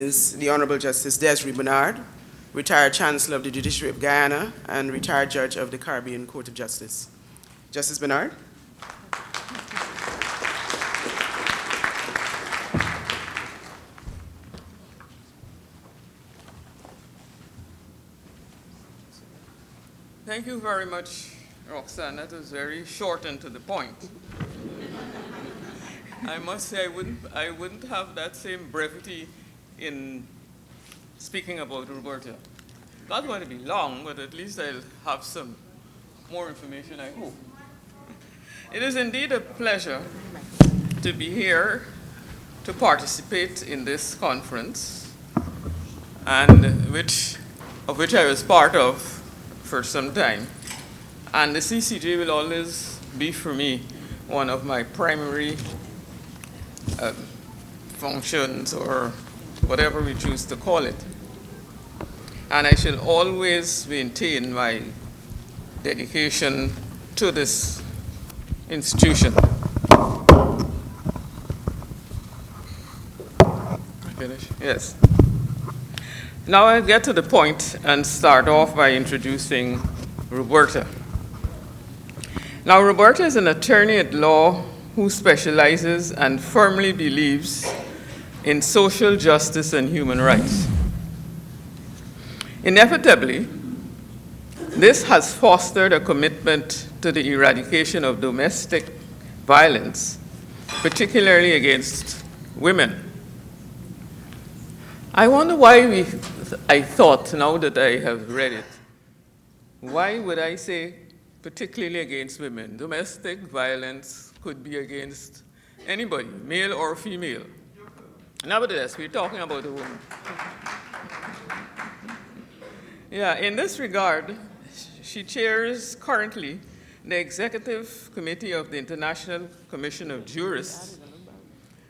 is the Honorable Justice Desiree Bernard, retired Chancellor of the Judiciary of Guyana and retired Judge of the Caribbean Court of Justice. Justice Bernard. Thank you very much, Roxanne. That was very short and to the point. I must say I wouldn't have that same brevity in speaking about Roberta. Not going to be long, but at least I'll have some more information, I hope. It is indeed a pleasure to be here to participate in this conference, and of which I was part of for some time. And the CCJ will always be for me one of my primary functions, or whatever we choose to call it. And I shall always maintain my dedication to this institution. Finish? Yes. Now I'll get to the point and start off by introducing Roberta. Now, Roberta is an attorney at law who specializes and firmly believes in social justice and human rights. Inevitably, this has fostered a commitment to the eradication of domestic violence, particularly against women. I wonder why I thought, now that I have read it, why would I say particularly against women? Domestic violence could be against anybody, male or female. Nevertheless, we're talking about a woman. Yeah, in this regard, she chairs currently the Executive Committee of the International Commission of Jurists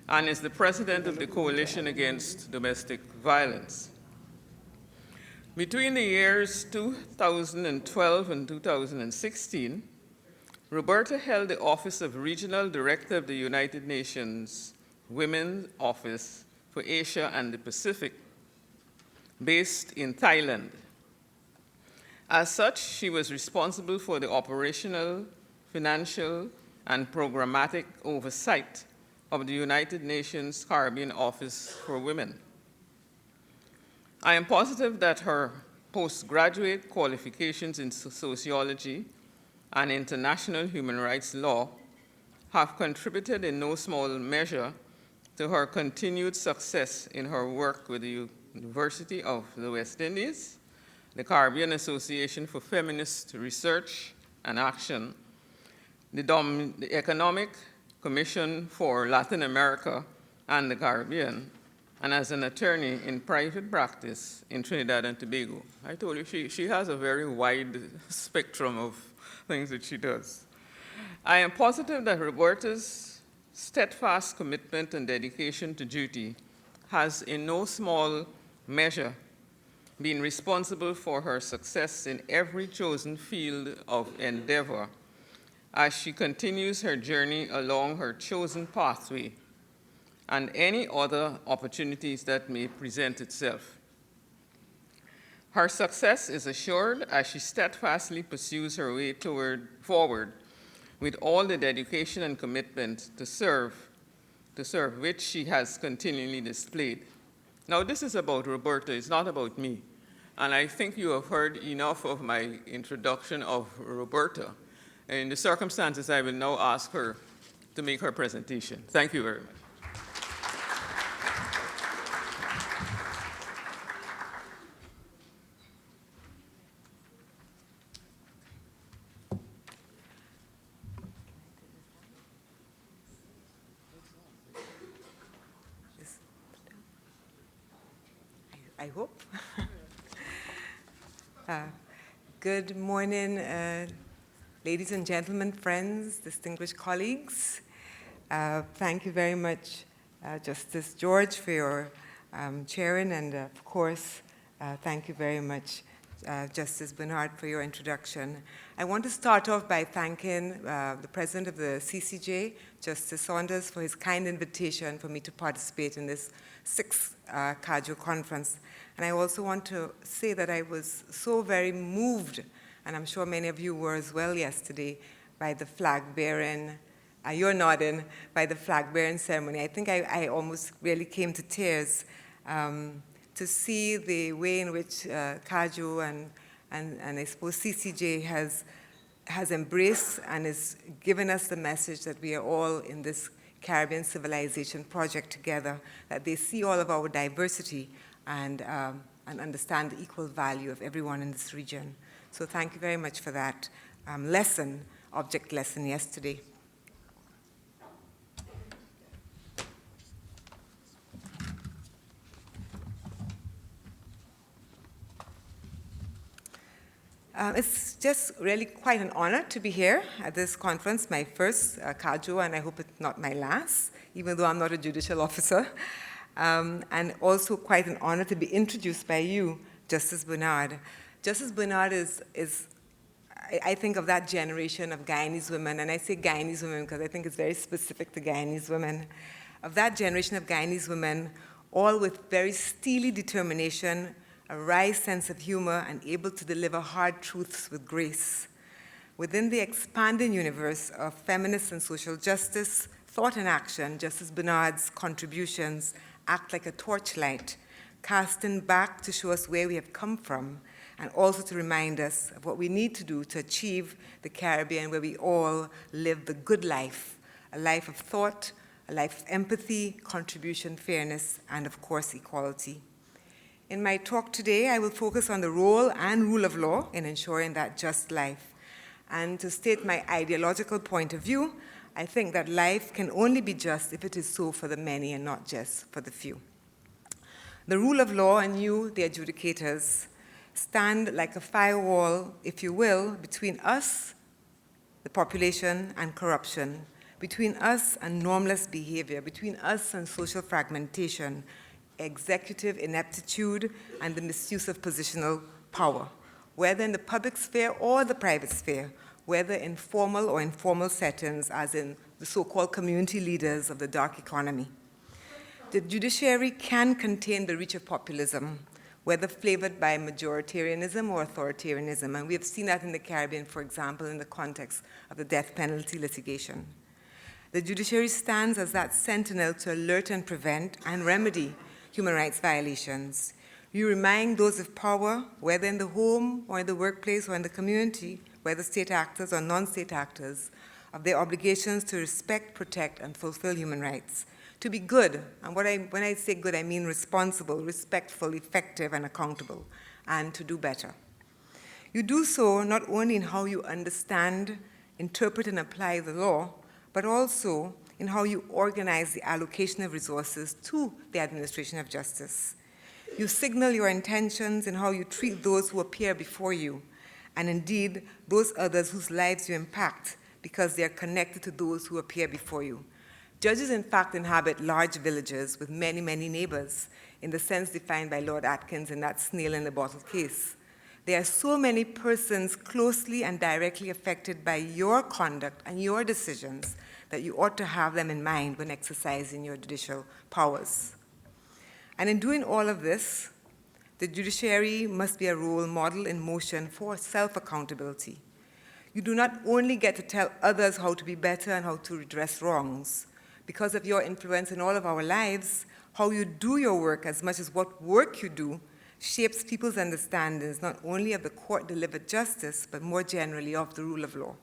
and is the president of the Coalition Against Domestic Violence. Between the years 2012 and 2016, Roberta held the office of Regional Director of the United Nations Women's Office for Asia and the Pacific, based in Thailand. As such, she was responsible for the operational, financial, and programmatic oversight of the United Nations Caribbean Office for Women. I am positive that her postgraduate qualifications in sociology and international human rights law have contributed in no small measure to her continued success in her work with the University of the West Indies, the Caribbean Association for Feminist Research and Action, the Economic Commission for Latin America and the Caribbean, and as an attorney in private practice in Trinidad and Tobago. I told you she has a very wide spectrum of things that she does. I am positive that Roberta's steadfast commitment and dedication to duty has in no small measure been responsible for her success in every chosen field of endeavor as she continues her journey along her chosen pathway and any other opportunities that may present itself. Her success is assured as she steadfastly pursues her way forward with all the dedication and commitment to serve which she has continually displayed. Now, this is about Roberta, it's not about me. And I think you have heard enough of my introduction of Roberta. In the circumstances, I will now ask her to make her presentation. Thank you very much. I hope. Good morning, ladies and gentlemen, friends, distinguished colleagues. Thank you very much, Justice George, for your chairing, and of course, thank you very much Justice Bernard, for your introduction. I want to start off by thanking the President of the CCJ, Justice Saunders, for his kind invitation for me to participate in this 6th CAJO conference. And I also want to say that I was so very moved, and I'm sure many of you were as well yesterday, by the flag bearing. You're nodding, by the flag bearing ceremony. I think I almost really came to tears to see the way in which CAJO and I suppose CCJ has embraced and is giving us the message that we are all in this Caribbean civilization project together, that they see all of our diversity and understand the equal value of everyone in this region. So thank you very much for that object lesson yesterday. It's just really quite an honor to be here at this conference, my first CAJO, and I hope it's not my last, even though I'm not a judicial officer. And also quite an honor to be introduced by you, Justice Bernard. Justice Bernard is I think of that generation of Guyanese women, and I say Guyanese women because I think it's very specific to Guyanese women, of that generation of Guyanese women, all with very steely determination, a wry sense of humor, and able to deliver hard truths with grace. Within the expanding universe of feminist and social justice, thought and action, Justice Bernard's contributions act like a torchlight, casting back to show us where we have come from, and also to remind us of what we need to do to achieve the Caribbean where we all live the good life, a life of thought, a life of empathy, contribution, fairness, and of course, equality. In my talk today, I will focus on the role and rule of law in ensuring that just life. And to state my ideological point of view, I think that life can only be just if it is so for the many and not just for the few. The rule of law and you, the adjudicators, stand like a firewall, if you will, between us, the population, and corruption, between us and normless behavior, between us and social fragmentation, executive ineptitude, and the misuse of positional power, whether in the public sphere or the private sphere, whether in formal or informal settings, as in the so-called community leaders of the dark economy. The judiciary can contain the reach of populism, whether flavored by majoritarianism or authoritarianism, and we have seen that in the Caribbean, for example, in the context of the death penalty litigation. The judiciary stands as that sentinel to alert and prevent and remedy human rights violations. You remind those of power, whether in the home or in the workplace or in the community, whether state actors or non-state actors, of their obligations to respect, protect, and fulfill human rights, to be good, and when I say good, I mean responsible, respectful, effective, and accountable, and to do better. You do so not only in how you understand, interpret, and apply the law, but also in how you organize the allocation of resources to the administration of justice. You signal your intentions in how you treat those who appear before you, and indeed those others whose lives you impact because they are connected to those who appear before you. Judges, in fact, inhabit large villages with many, many neighbors, in the sense defined by Lord Atkins in that snail in the bottle case. There are so many persons closely and directly affected by your conduct and your decisions that you ought to have them in mind when exercising your judicial powers. And in doing all of this, the judiciary must be a role model in motion for self-accountability. You do not only get to tell others how to be better and how to redress wrongs. Because of your influence in all of our lives, how you do your work as much as what work you do shapes people's understandings not only of the court-delivered justice, but more generally of the rule of law.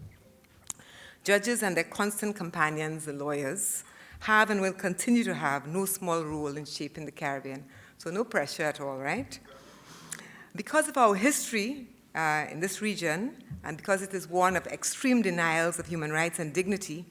Judges and their constant companions, the lawyers, have and will continue to have no small role in shaping the Caribbean. So no pressure at all, right? Because of our history in this region, and because it is one of extreme denials of human rights and dignity,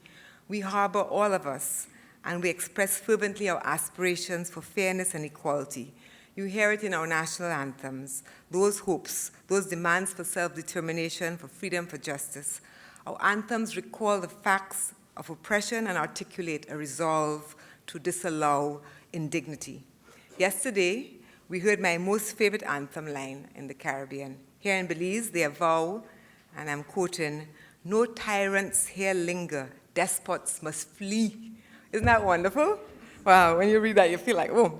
we harbor all of us, and we express fervently our aspirations for fairness and equality. You hear it in our national anthems, those hopes, those demands for self-determination, for freedom, for justice. Our anthems recall the facts of oppression and articulate a resolve to disallow indignity. Yesterday, we heard my most favorite anthem line in the Caribbean, Here in Belize, they vow, and I'm quoting, "No tyrants here linger, despots must flee." Isn't that wonderful? Wow, when you read that, you feel like, oh,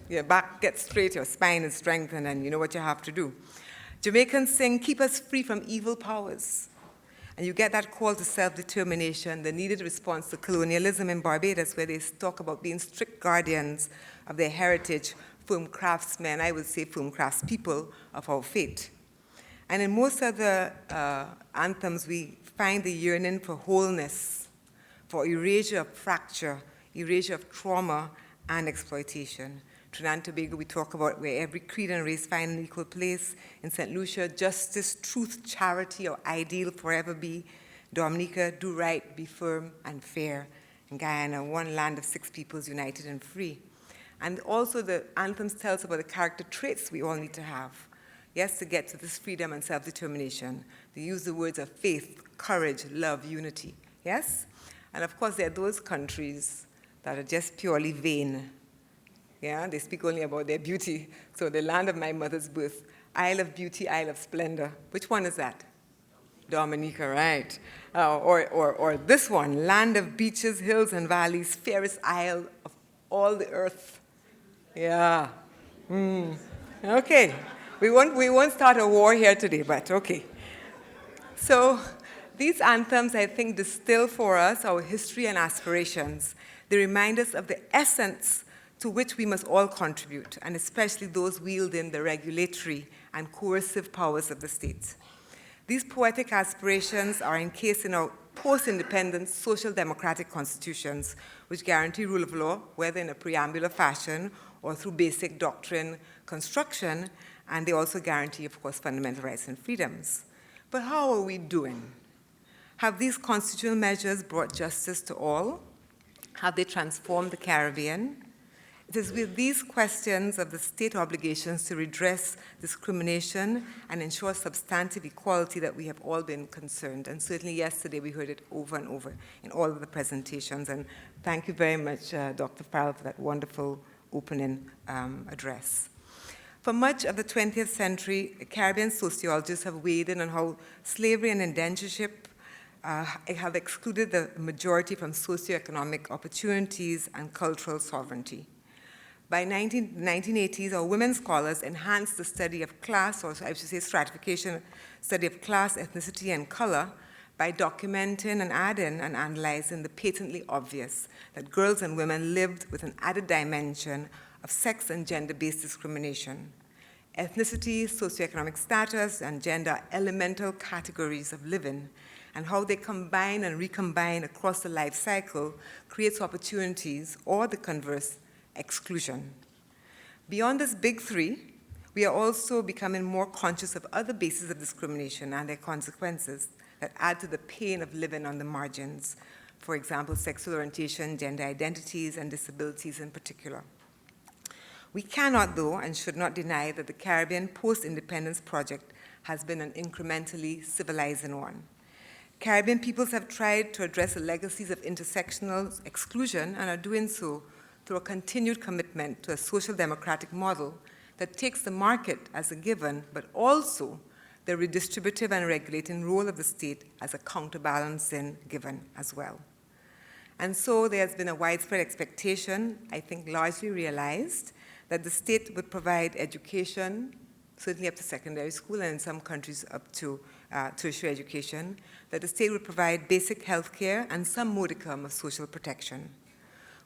your back gets straight, your spine is strengthened, and you know what you have to do. Jamaicans sing, "Keep us free from evil powers." And you get that call to self-determination, the needed response to colonialism in Barbados, where they talk about being strict guardians of their heritage, firm craftsmen, I would say firm craftspeople of our fate. And in most of the anthems, we find the yearning for wholeness, for erasure of fracture, erasure of trauma and exploitation. Trinidad and Tobago, we talk about where every creed and race find an equal place. In St. Lucia, justice, truth, charity, or ideal forever be. Dominica, do right, be firm and fair. In Guyana, one land of 6 peoples united and free. And also the anthems tell us about the character traits we all need to have. Yes, to get to this freedom and self-determination. They use the words of faith, courage, love, unity. Yes? And of course, there are those countries that are just purely vain. Yeah, they speak only about their beauty. So the land of my mother's birth, Isle of Beauty, Isle of Splendor. Which one is that? Dominica, right. Or this one, land of beaches, hills, and valleys, fairest isle of all the earth. Yeah. Okay. We won't start a war here today, but okay. So these anthems, I think, distill for us our history and aspirations. They remind us of the essence to which we must all contribute, and especially those wielding the regulatory and coercive powers of the state. These poetic aspirations are encased in our post-independence social democratic constitutions, which guarantee rule of law, whether in a preambular fashion or through basic doctrine construction, and they also guarantee, of course, fundamental rights and freedoms. But how are we doing? Have these constitutional measures brought justice to all? Have they transformed the Caribbean? It is with these questions of the state obligations to redress discrimination and ensure substantive equality that we have all been concerned. And certainly yesterday we heard it over and over in all of the presentations. And thank you very much, Dr. Farrell, for that wonderful opening address. For much of the 20th century, Caribbean sociologists have weighed in on how slavery and indentureship have excluded the majority from socioeconomic opportunities and cultural sovereignty. By 1980s, our women scholars enhanced the study of class, or I should say stratification, study of class, ethnicity, and color by documenting and adding and analyzing the patently obvious that girls and women lived with an added dimension of sex and gender-based discrimination. Ethnicity, socioeconomic status, and gender are elemental categories of living, and how they combine and recombine across the life cycle creates opportunities, or the converse, exclusion. Beyond this big three, we are also becoming more conscious of other bases of discrimination and their consequences that add to the pain of living on the margins. For example, sexual orientation, gender identities, and disabilities in particular. We cannot, though, and should not deny that the Caribbean post-independence project has been an incrementally civilizing one. Caribbean peoples have tried to address the legacies of intersectional exclusion and are doing so through a continued commitment to a social democratic model that takes the market as a given, but also the redistributive and regulating role of the state as a counterbalancing given as well. And so there's been a widespread expectation, I think largely realized, that the state would provide education, certainly up to secondary school, and in some countries up to tertiary education, that the state would provide basic health care and some modicum of social protection.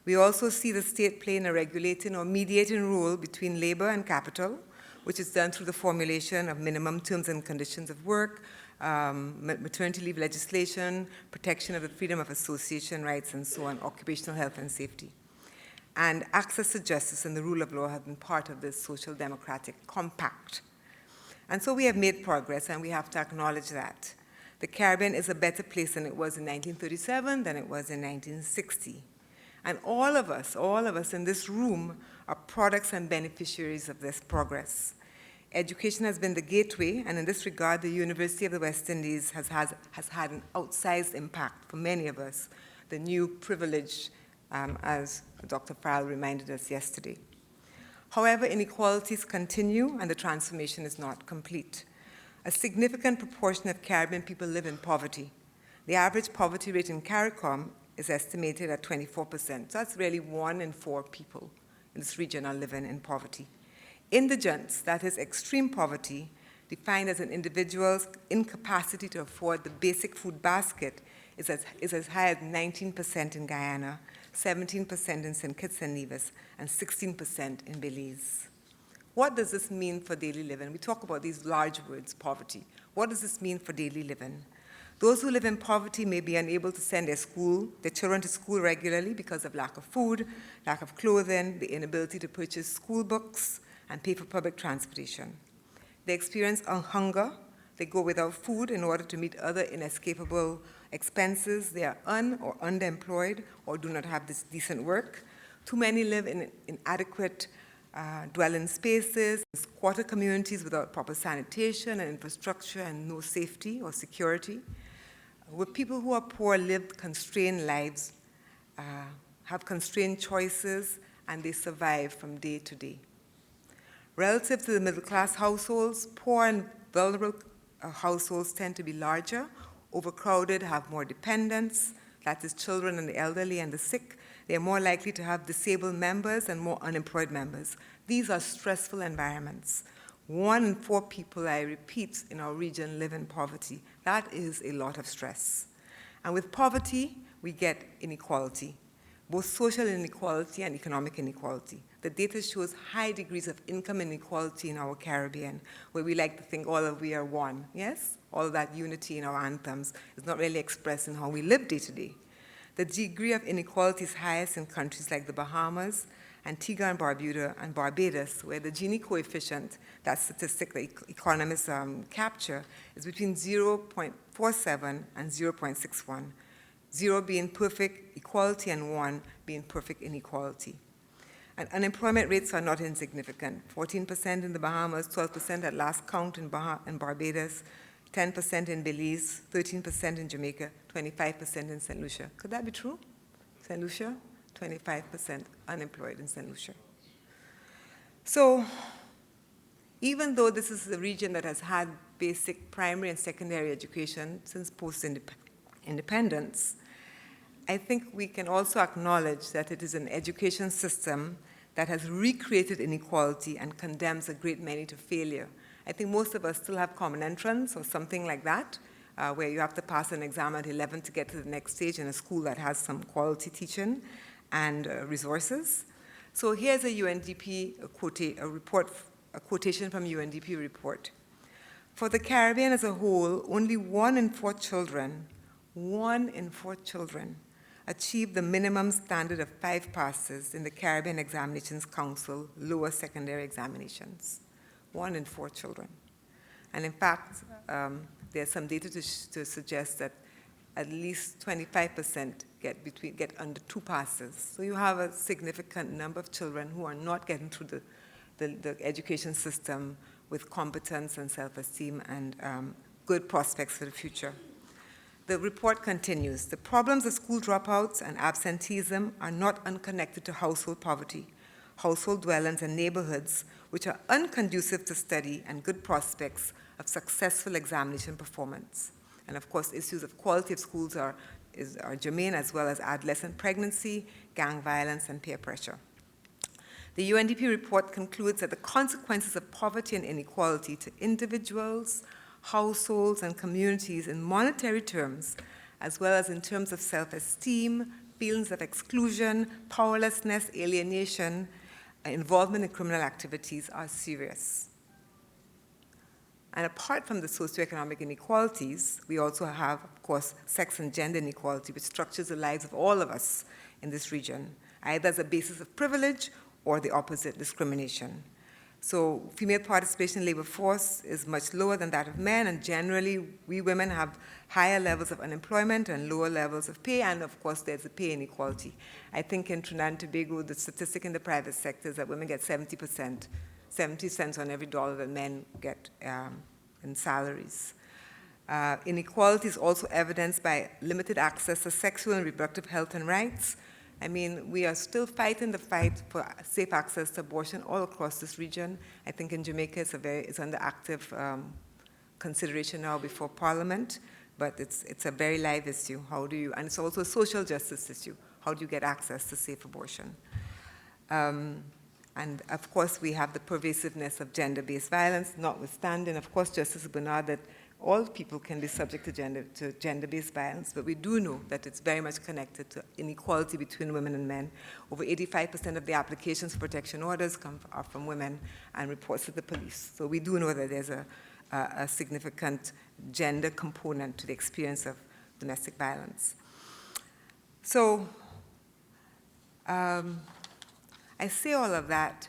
We also see the state playing a regulating or mediating role between labor and capital, which is done through the formulation of minimum terms and conditions of work, maternity leave legislation, protection of the freedom of association rights, and so on, occupational health and safety. And access to justice and the rule of law have been part of this social democratic compact. And so we have made progress, and we have to acknowledge that. The Caribbean is a better place than it was in 1937, than it was in 1960. And all of us in this room are products and beneficiaries of this progress. Education has been the gateway, and in this regard, the University of the West Indies has had an outsized impact for many of us, the new privilege, as Dr. Farrell reminded us yesterday. However, inequalities continue, and the transformation is not complete. A significant proportion of Caribbean people live in poverty. The average poverty rate in CARICOM is estimated at 24%. So that's really 1 in 4 people in this region are living in poverty. Indigence, that is extreme poverty, defined as an individual's incapacity to afford the basic food basket, is as high as 19% in Guyana, 17% in St. Kitts and Nevis, and 16% in Belize. What does this mean for daily living? We talk about these large words, poverty. What does this mean for daily living? Those who live in poverty may be unable to send their children to school regularly because of lack of food, lack of clothing, the inability to purchase school books, and pay for public transportation. They experience hunger. They go without food in order to meet other inescapable expenses. They are or underemployed or do not have this decent work. Too many live in inadequate dwelling spaces, squatter communities without proper sanitation and infrastructure and no safety or security. Where people who are poor live constrained lives, have constrained choices, and they survive from day to day. Relative to the middle-class households, poor and vulnerable households tend to be larger, overcrowded, have more dependents, that is children and the elderly and the sick. They are more likely to have disabled members and more unemployed members. These are stressful environments. 1 in 4 people, I repeat, in our region live in poverty. That is a lot of stress. And with poverty, we get inequality, both social inequality and economic inequality. The data shows high degrees of income inequality in our Caribbean, where we like to think all of we are one, yes? All of that unity in our anthems is not really expressed in how we live day to day. The degree of inequality is highest in countries like the Bahamas, Antigua and Barbuda, and Barbados, where the Gini coefficient, that statistic that economists capture, is between 0.47 and 0.61, 0 being perfect equality and 1 being perfect inequality. And unemployment rates are not insignificant. 14% in the Bahamas, 12% at last count in Barbados, 10% in Belize, 13% in Jamaica, 25% in St. Lucia. Could that be true? St. Lucia, 25% unemployed in St. Lucia. So even though this is a region that has had basic primary and secondary education since post-independence, I think we can also acknowledge that it is an education system that has recreated inequality and condemns a great many to failure. I think most of us still have common entrance or something like that, where you have to pass an exam at 11 to get to the next stage in a school that has some quality teaching and resources. So here's a UNDP a quotation from UNDP report. For the Caribbean as a whole, only 1 in 4 children, 1 in 4 children, achieve the minimum standard of 5 passes in the Caribbean Examinations Council lower secondary examinations. 1 in 4 children. And in fact, there's some data to suggest that at least 25% get under 2 passes. So you have a significant number of children who are not getting through the education system with competence and self-esteem and good prospects for the future. The report continues, the problems of school dropouts and absenteeism are not unconnected to household poverty, household dwellings and neighborhoods which are unconducive to study and good prospects of successful examination performance. And of course, issues of quality of schools are germane, as well as adolescent pregnancy, gang violence, and peer pressure. The UNDP report concludes that the consequences of poverty and inequality to individuals, households, and communities in monetary terms, as well as in terms of self-esteem, feelings of exclusion, powerlessness, alienation, involvement in criminal activities are serious. And apart from the socioeconomic inequalities, we also have, of course, sex and gender inequality, which structures the lives of all of us in this region, either as a basis of privilege or the opposite, discrimination. So female participation in labor force is much lower than that of men, and generally we women have higher levels of unemployment and lower levels of pay, and of course there's a pay inequality. I think in Trinidad and Tobago, the statistic in the private sector is that women get 70%, 70 cents on every dollar that men get in salaries. Inequality is also evidenced by limited access to sexual and reproductive health and rights. I mean, we are still fighting the fight for safe access to abortion all across this region. I think in Jamaica it's under active consideration now before Parliament, but it's a very live issue. How do you, and it's also a social justice issue. How do you get access to safe abortion? And of course, we have the pervasiveness of gender-based violence, notwithstanding, of course, Justice Bernard, that all people can be subject to gender-based violence, but we do know that it's very much connected to inequality between women and men. Over 85% of the applications for protection orders are from women and reports to the police. So we do know that there's a significant gender component to the experience of domestic violence. So I say all of that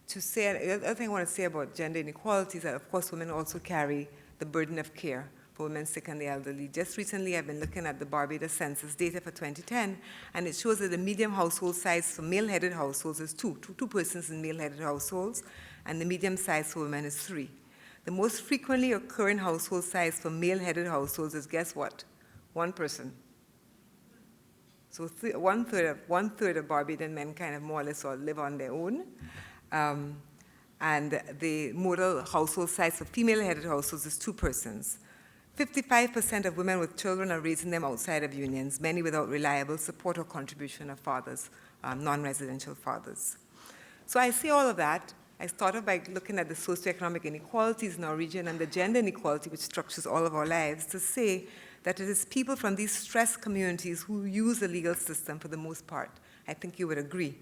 to say, the other thing I want to say about gender inequality is that, of course, women also carry the burden of care for women sick and the elderly. Just recently, I've been looking at the Barbados Census data for 2010, and it shows that the medium household size for male-headed households is two persons in male-headed households, and the medium size for women is 3. The most frequently occurring household size for male-headed households is, guess what? 1 person. So one third of Barbadian men kind of more or less all live on their own. And the model household size for female-headed households is 2 persons. 55% of women with children are raising them outside of unions, many without reliable support or contribution of fathers, non-residential fathers. So I say all of that. I started by looking at the socioeconomic inequalities in our region and the gender inequality which structures all of our lives to say that it is people from these stressed communities who use the legal system for the most part. I think you would agree.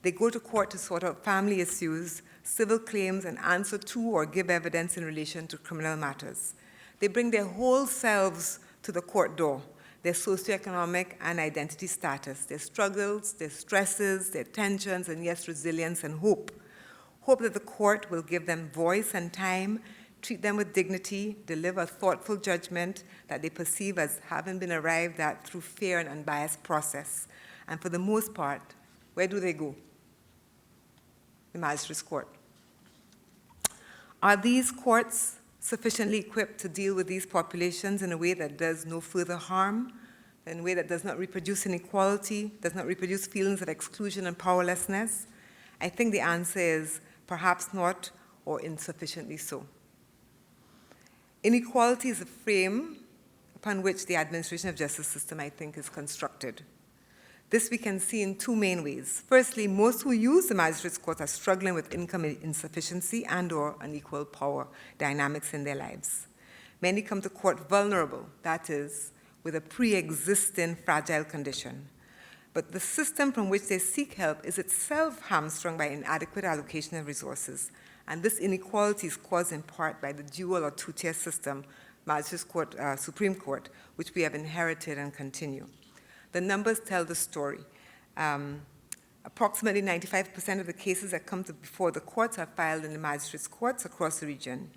They go to court to sort out family issues, civil claims, and answer to or give evidence in relation to criminal matters. They bring their whole selves to the court door, their socioeconomic and identity status, their struggles, their stresses, their tensions, and yes, resilience and hope. Hope that the court will give them voice and time, treat them with dignity, deliver a thoughtful judgment that they perceive as having been arrived at through fair and unbiased process. And for the most part, where do they go? The magistrate's court. Are these courts sufficiently equipped to deal with these populations in a way that does no further harm, in a way that does not reproduce inequality, does not reproduce feelings of exclusion and powerlessness? I think the answer is perhaps not, or insufficiently so. Inequality is a frame upon which the administration of justice system, I think, is constructed. This we can see in 2 main ways. Firstly, most who use the magistrate's court are struggling with income insufficiency and/or unequal power dynamics in their lives. Many come to court vulnerable, that is, with a pre-existing fragile condition. But the system from which they seek help is itself hamstrung by inadequate allocation of resources. And this inequality is caused in part by the dual or 2-tier system, Magistrates Court, Supreme Court, which we have inherited and continue. The numbers tell the story. Approximately 95% of the cases that come before the courts are filed in the magistrates' courts across the region.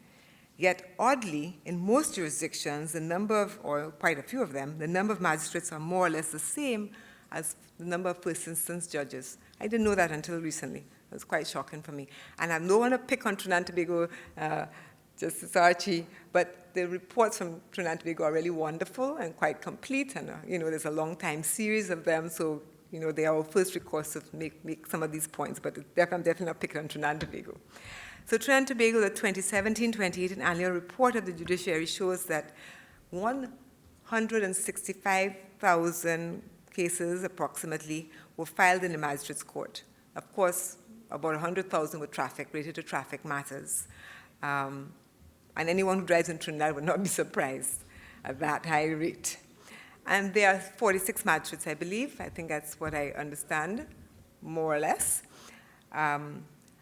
Yet, oddly, in most jurisdictions, the number of, or quite a few of them, the number of magistrates are more or less the same as the number of first instance judges. I didn't know that until recently. It was quite shocking for me. And I don't want to pick on Trinidad and Tobago, Justice Archie, but the reports from Trinidad and Tobago are really wonderful and quite complete, and there's a long time series of them, so they are our first recourse to make some of these points, but I'm definitely not picking on Trinidad and Tobago. So Trinidad and Tobago, the 2017-2018 annual report of the judiciary shows that 165,000 cases approximately were filed in the magistrate's court. Of course, about 100,000 were related to traffic matters. And anyone who drives in Trinidad would not be surprised at that high rate. And there are 46 magistrates, I believe. I think that's what I understand, more or less.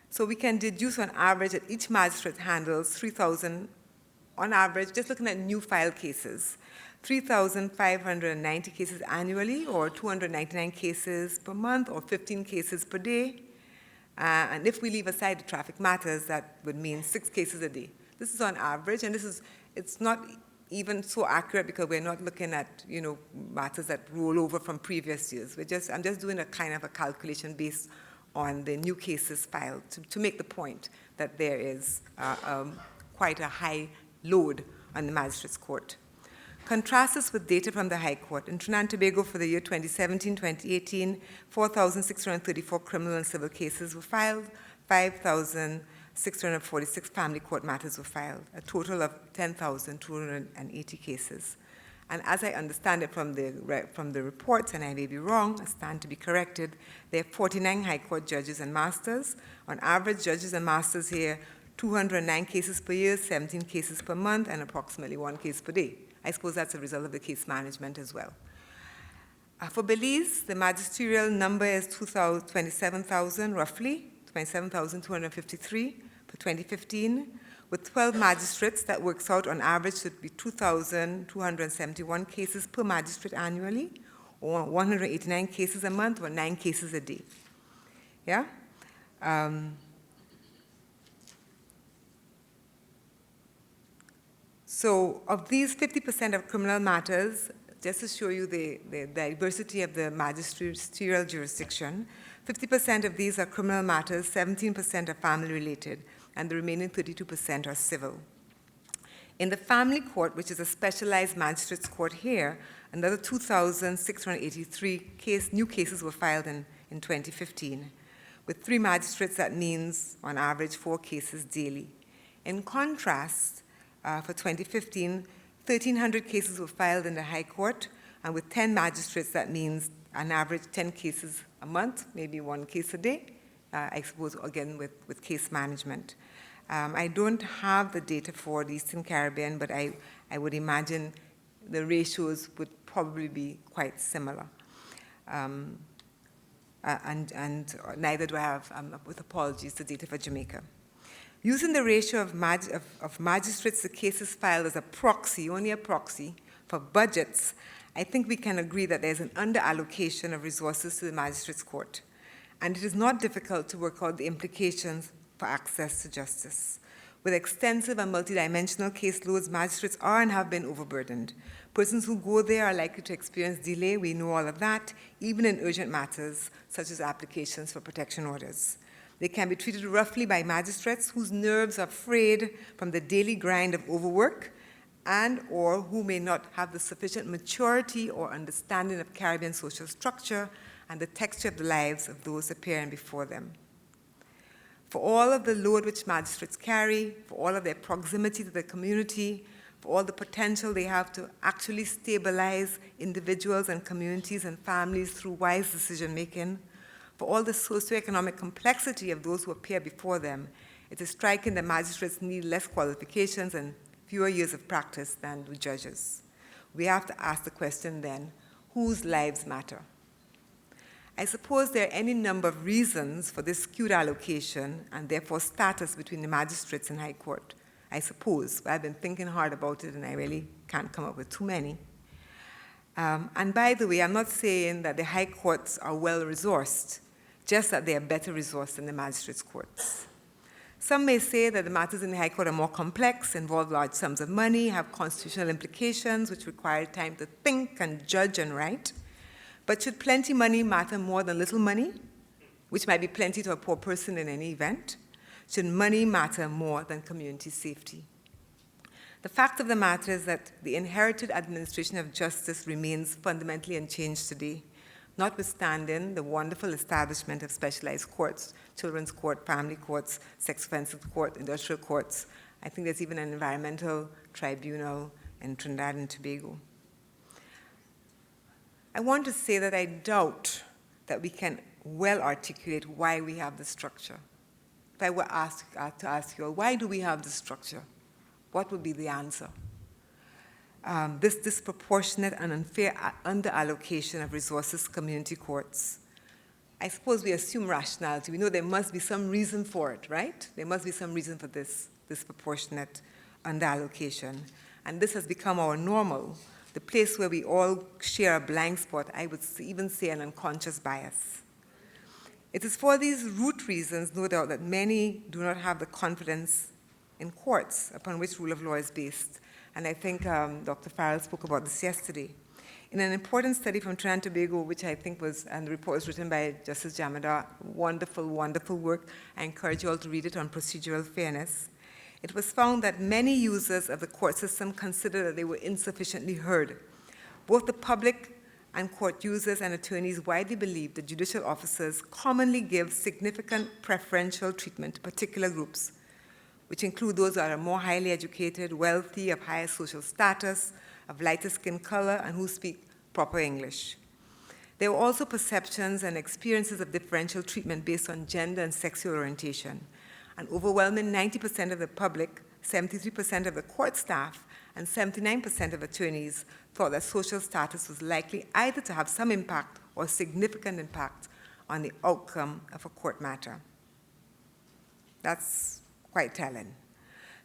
So we can deduce on average that each magistrate handles 3,000, on average, just looking at new file cases, 3,590 cases annually, or 299 cases per month, or 15 cases per day. And if we leave aside the traffic matters, that would mean 6 cases a day. This is on average, and it's not even so accurate because we're not looking at matters that roll over from previous years. I'm just doing a kind of a calculation based on the new cases filed to make the point that there is quite a high load on the magistrate's court. Contrast this with data from the High Court. In Trinidad and Tobago for the year 2017-2018, 4,634 criminal and civil cases were filed, 5,000 646 family court matters were filed, a total of 10,280 cases. And as I understand it from the reports, and I may be wrong, I stand to be corrected, there are 49 high court judges and masters. On average, judges and masters hear 209 cases per year, 17 cases per month, and approximately 1 case per day. I suppose that's a result of the case management as well. For Belize, the magisterial number is 27,000, roughly, 27,253 for 2015. With 12 magistrates, that works out on average to be 2,271 cases per magistrate annually, or 189 cases a month, or 9 cases a day. Yeah? So of these, 50% of criminal matters, just to show you the diversity of the magisterial jurisdiction, 50% of these are criminal matters, 17% are family-related, and the remaining 32% are civil. In the family court, which is a specialized magistrates court here, another 2,683 new cases were filed in 2015. With 3 magistrates, that means, on average, 4 cases daily. In contrast, for 2015, 1,300 cases were filed in the High Court, and with 10 magistrates, that means on average 10 cases a month, maybe 1 case a day, I suppose, again, with case management. I don't have the data for the Eastern Caribbean, but I would imagine the ratios would probably be quite similar. And neither do I have, with apologies, the data for Jamaica. Using the ratio of magistrates to cases filed as a proxy, only a proxy, for budgets, I think we can agree that there's an under-allocation of resources to the magistrates court. And it is not difficult to work out the implications for access to justice. With extensive and multidimensional caseloads, magistrates are and have been overburdened. Persons who go there are likely to experience delay, we know all of that, even in urgent matters, such as applications for protection orders. They can be treated roughly by magistrates whose nerves are frayed from the daily grind of overwork and or who may not have the sufficient maturity or understanding of Caribbean social structure and the texture of the lives of those appearing before them. For all of the load which magistrates carry, for all of their proximity to the community, for all the potential they have to actually stabilize individuals and communities and families through wise decision-making, for all the socioeconomic complexity of those who appear before them, it is striking that magistrates need less qualifications and fewer years of practice than do judges. We have to ask the question then, whose lives matter? I suppose there are any number of reasons for this skewed allocation and therefore status between the magistrates in High Court. I suppose, but I've been thinking hard about it and I really can't come up with too many. And by the way, I'm not saying that the High Courts are well-resourced, just that they are better resourced than the magistrates' courts. Some may say that the matters in the High Court are more complex, involve large sums of money, have constitutional implications which require time to think and judge and write. But should plenty money matter more than little money, which might be plenty to a poor person in any event? Should money matter more than community safety? The fact of the matter is that the inherited administration of justice remains fundamentally unchanged today, notwithstanding the wonderful establishment of specialized courts, children's court, family courts, sex offences court, industrial courts. I think there's even an environmental tribunal in Trinidad and Tobago. I want to say that I doubt that we can well articulate why we have this structure. If I were to ask you, why do we have this structure? What would be the answer? This disproportionate and unfair under-allocation of resources to community courts. I suppose we assume rationality. We know there must be some reason for it, right? There must be some reason for this disproportionate under-allocation. And this has become our normal, the place where we all share a blind spot, I would even say an unconscious bias. It is for these root reasons, no doubt, that many do not have the confidence in courts upon which rule of law is based. And I think Dr. Farrell spoke about this yesterday. In an important study from Trinidad and Tobago, which I think was, and the report was written by Justice Jamada, wonderful, wonderful work. I encourage you all to read it on procedural fairness. It was found that many users of the court system consider that they were insufficiently heard. Both the public and court users and attorneys widely believe that judicial officers commonly give significant preferential treatment to particular groups, which include those that are more highly educated, wealthy, of higher social status, of lighter skin color, and who speak proper English. There were also perceptions and experiences of differential treatment based on gender and sexual orientation. An overwhelming 90% of the public, 73% of the court staff, and 79% of attorneys thought that social status was likely either to have some impact or significant impact on the outcome of a court matter. That's quite telling.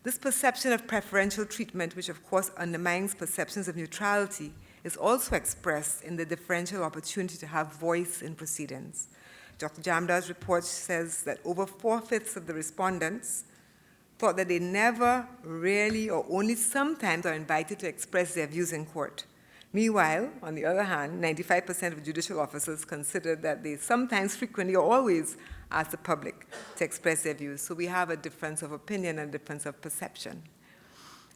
This perception of preferential treatment, which of course undermines perceptions of neutrality, is also expressed in the differential opportunity to have voice in proceedings. Dr. Jamdar's report says that over 4/5 of the respondents thought that they never really or only sometimes are invited to express their views in court. Meanwhile, on the other hand, 95% of judicial officers considered that they sometimes, frequently, or always ask the public to express their views. So we have a difference of opinion and a difference of perception.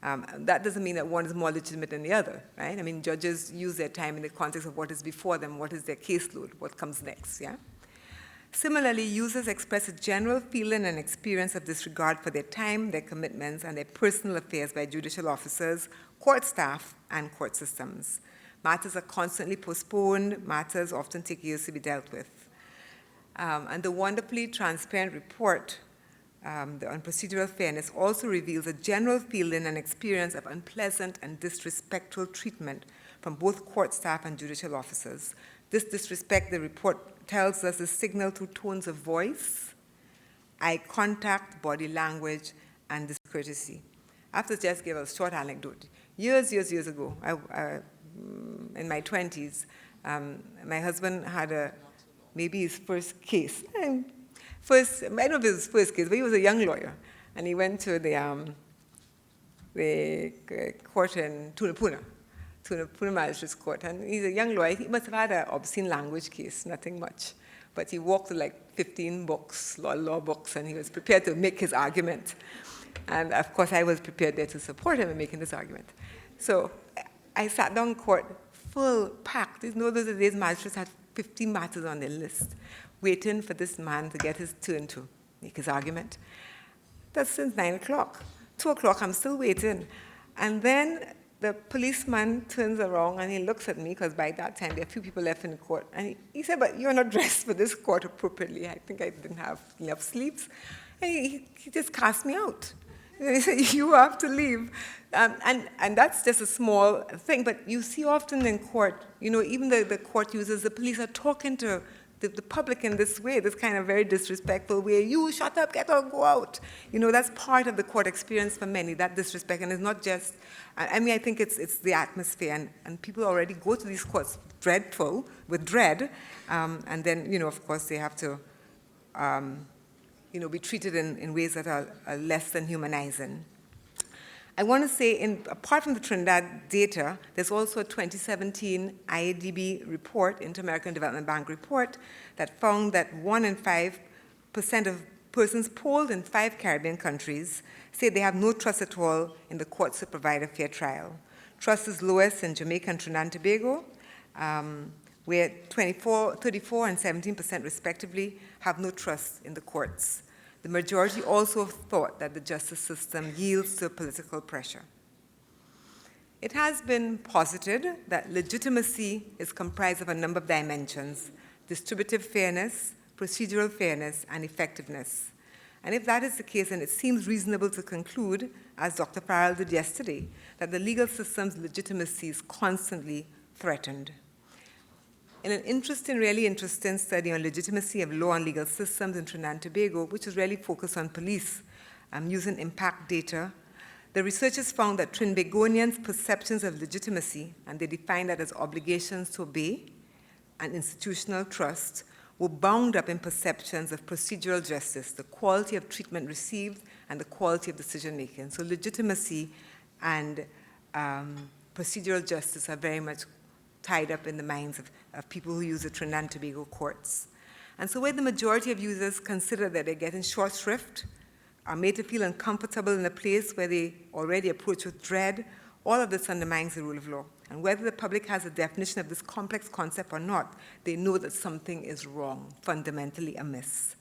That doesn't mean that one is more legitimate than the other, right? I mean, judges use their time in the context of what is before them, what is their caseload, what comes next, yeah? Similarly, users express a general feeling and experience of disregard for their time, their commitments, and their personal affairs by judicial officers, court staff, and court systems. Matters are constantly postponed. Matters often take years to be dealt with. And the wonderfully transparent report on procedural fairness also reveals a general feeling and experience of unpleasant and disrespectful treatment from both court staff and judicial officers. This disrespect, the report tells us, is signaled through tones of voice, eye contact, body language, and discourtesy. I have to just give a short anecdote. Years ago, in my 20s, my husband had maybe his first case. I don't know if it was his first case, but he was a young lawyer. And he went to the court in Tunapuna Magistrates Court. And he's a young lawyer. He must have had an obscene language case, nothing much. But he walked with like 15 books, law books, and he was prepared to make his argument. And of course, I was prepared there to support him in making this argument. So I sat down in court, full, packed. You know, those days magistrates had 15 matters on their list, waiting for this man to get his turn to make his argument. That's since 9 o'clock. 2 o'clock, I'm still waiting. And then the policeman turns around and he looks at me, because by that time there are a few people left in the court. And he said, "But you're not dressed for this court appropriately." I think I didn't have enough sleeves. And he just cast me out. He said, "You have to leave." And that's just a small thing. But you see often in court, you know, even the court users, the police are talking to the public in this way, this kind of very disrespectful way. "You shut up, get out, go out." You know, that's part of the court experience for many, that disrespect. And it's not just, I mean, I think it's the atmosphere. And people already go to these courts with dread. And then, you know, of course, they have to, you know, be treated in ways that are less than humanizing. I want to say, apart from the Trinidad data, there's also a 2017 IADB report, Inter-American Development Bank report, that found that 1 in 5% of persons polled in 5 Caribbean countries say they have no trust at all in the courts to provide a fair trial. Trust is lowest in Jamaica and Trinidad and Tobago, where 34% and 17% respectively have no trust in the courts. The majority also thought that the justice system yields to political pressure. It has been posited that legitimacy is comprised of a number of dimensions: distributive fairness, procedural fairness, and effectiveness. And if that is the case, then it seems reasonable to conclude, as Dr. Farrell did yesterday, that the legal system's legitimacy is constantly threatened. In an really interesting study on legitimacy of law and legal systems in Trinidad and Tobago, which is really focused on police using impact data, the researchers found that Trinbagonians' perceptions of legitimacy, and they defined that as obligations to obey and institutional trust, were bound up in perceptions of procedural justice, the quality of treatment received and the quality of decision-making. So legitimacy and procedural justice are very much tied up in the minds of people who use the Trinidad and Tobago courts. And so where the majority of users consider that they're getting short shrift, are made to feel uncomfortable in a place where they already approach with dread, all of this undermines the rule of law. And whether the public has a definition of this complex concept or not, they know that something is wrong, fundamentally amiss.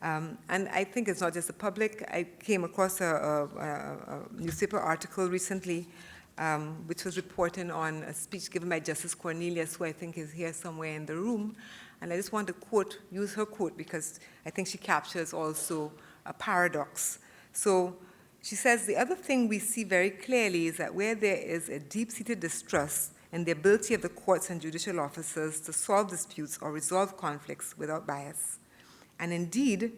And I think it's not just the public. I came across a newspaper article recently which was reporting on a speech given by Justice Cornelius, who I think is here somewhere in the room. And I just want to quote, use her quote, because I think she captures also a paradox. So she says, the other thing we see very clearly is that where there is a deep-seated distrust in the ability of the courts and judicial officers to solve disputes or resolve conflicts without bias. And indeed,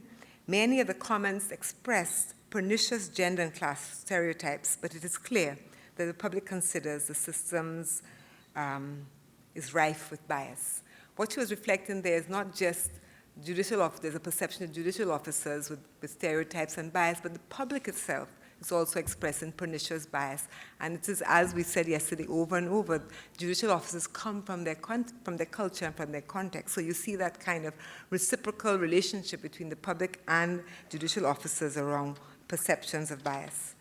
many of the comments expressed pernicious gender and class stereotypes, but it is clear that the public considers the systems is rife with bias. What she was reflecting there is not just there's a perception of judicial officers with stereotypes and bias, but the public itself is also expressing pernicious bias. And it is, as we said yesterday over and over, judicial officers come from their culture and from their context. So you see that kind of reciprocal relationship between the public and judicial officers around perceptions of bias.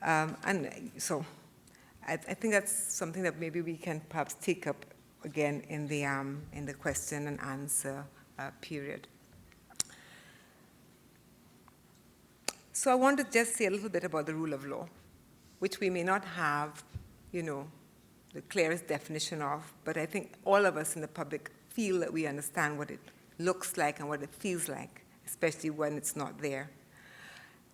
And so I think that's something that maybe we can perhaps take up again in the question and answer period. So I want to just say a little bit about the rule of law, which we may not have, the clearest definition of, but I think all of us in the public feel that we understand what it looks like and what it feels like, especially when it's not there.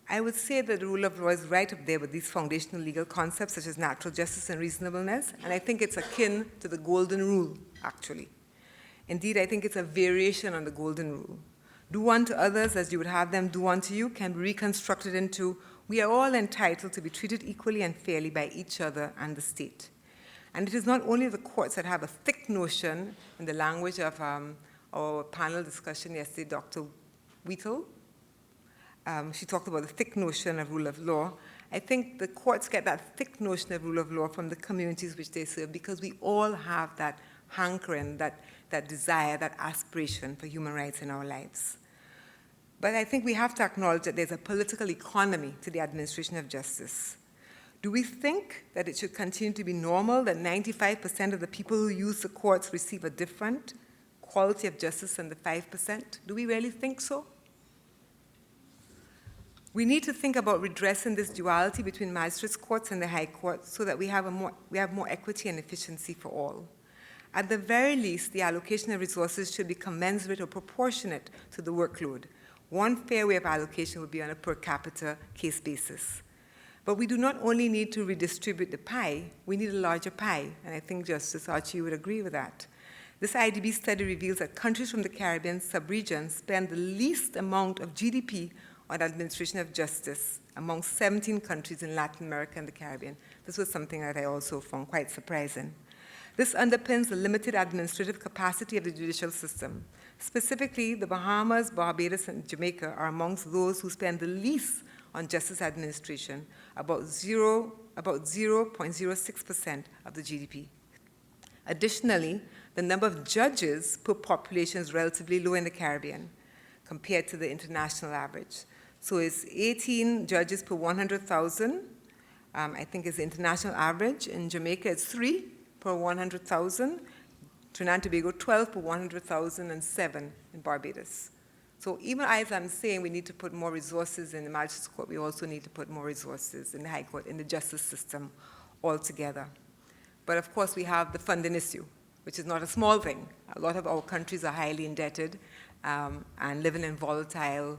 I would say that the rule of law is right up there with these foundational legal concepts such as natural justice and reasonableness, and I think it's akin to the golden rule, actually. Indeed, I think it's a variation on the golden rule. Do unto others as you would have them do unto you can be reconstructed into, we are all entitled to be treated equally and fairly by each other and the state. And it is not only the courts that have a thick notion, in the language of our panel discussion yesterday, Dr. Wheatle, she talked about the thick notion of rule of law. I think the courts get that thick notion of rule of law from the communities which they serve, because we all have that hankering, that desire, that aspiration for human rights in our lives. But I think we have to acknowledge that there's a political economy to the administration of justice. Do we think that it should continue to be normal that 95% of the people who use the courts receive a different quality of justice than the 5%? Do we really think so? We need to think about redressing this duality between magistrates' courts and the high court so that we have more equity and efficiency for all. At the very least, the allocation of resources should be commensurate or proportionate to the workload. One fair way of allocation would be on a per capita case basis. But we do not only need to redistribute the pie, we need a larger pie, and I think Justice Archie would agree with that. This IDB study reveals that countries from the Caribbean sub-region spend the least amount of GDP on administration of justice among 17 countries in Latin America and the Caribbean. This was something that I also found quite surprising. This underpins the limited administrative capacity of the judicial system. Specifically, the Bahamas, Barbados, and Jamaica are amongst those who spend the least on justice administration, about 0.06% of the GDP. Additionally, the number of judges per population is relatively low in the Caribbean compared to the international average. So it's 18 judges per 100,000, I think is the international average. In Jamaica, it's 3 per 100,000. Trinidad and Tobago, 12 per 100,000, and 7 in Barbados. So even as I'm saying we need to put more resources in the magistrates' court, we also need to put more resources in the high court, in the justice system altogether. But of course, we have the funding issue, which is not a small thing. A lot of our countries are highly indebted and living in volatile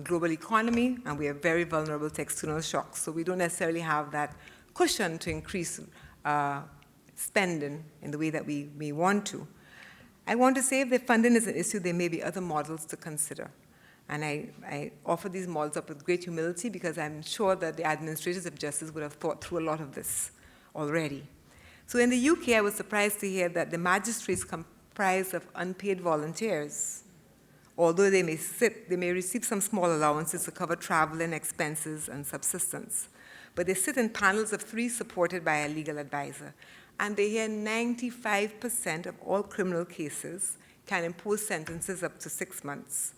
global economy, and we are very vulnerable to external shocks. So we don't necessarily have that cushion to increase spending in the way that we may want to. I want to say if the funding is an issue, there may be other models to consider. And I offer these models up with great humility because I'm sure that the administrators of justice would have thought through a lot of this already. So in the UK, I was surprised to hear that the magistrates comprise of unpaid volunteers. Although they may receive some small allowances to cover travel and expenses and subsistence. But they sit in panels of 3 supported by a legal advisor. And they hear 95% of all criminal cases can impose sentences up to 6 months.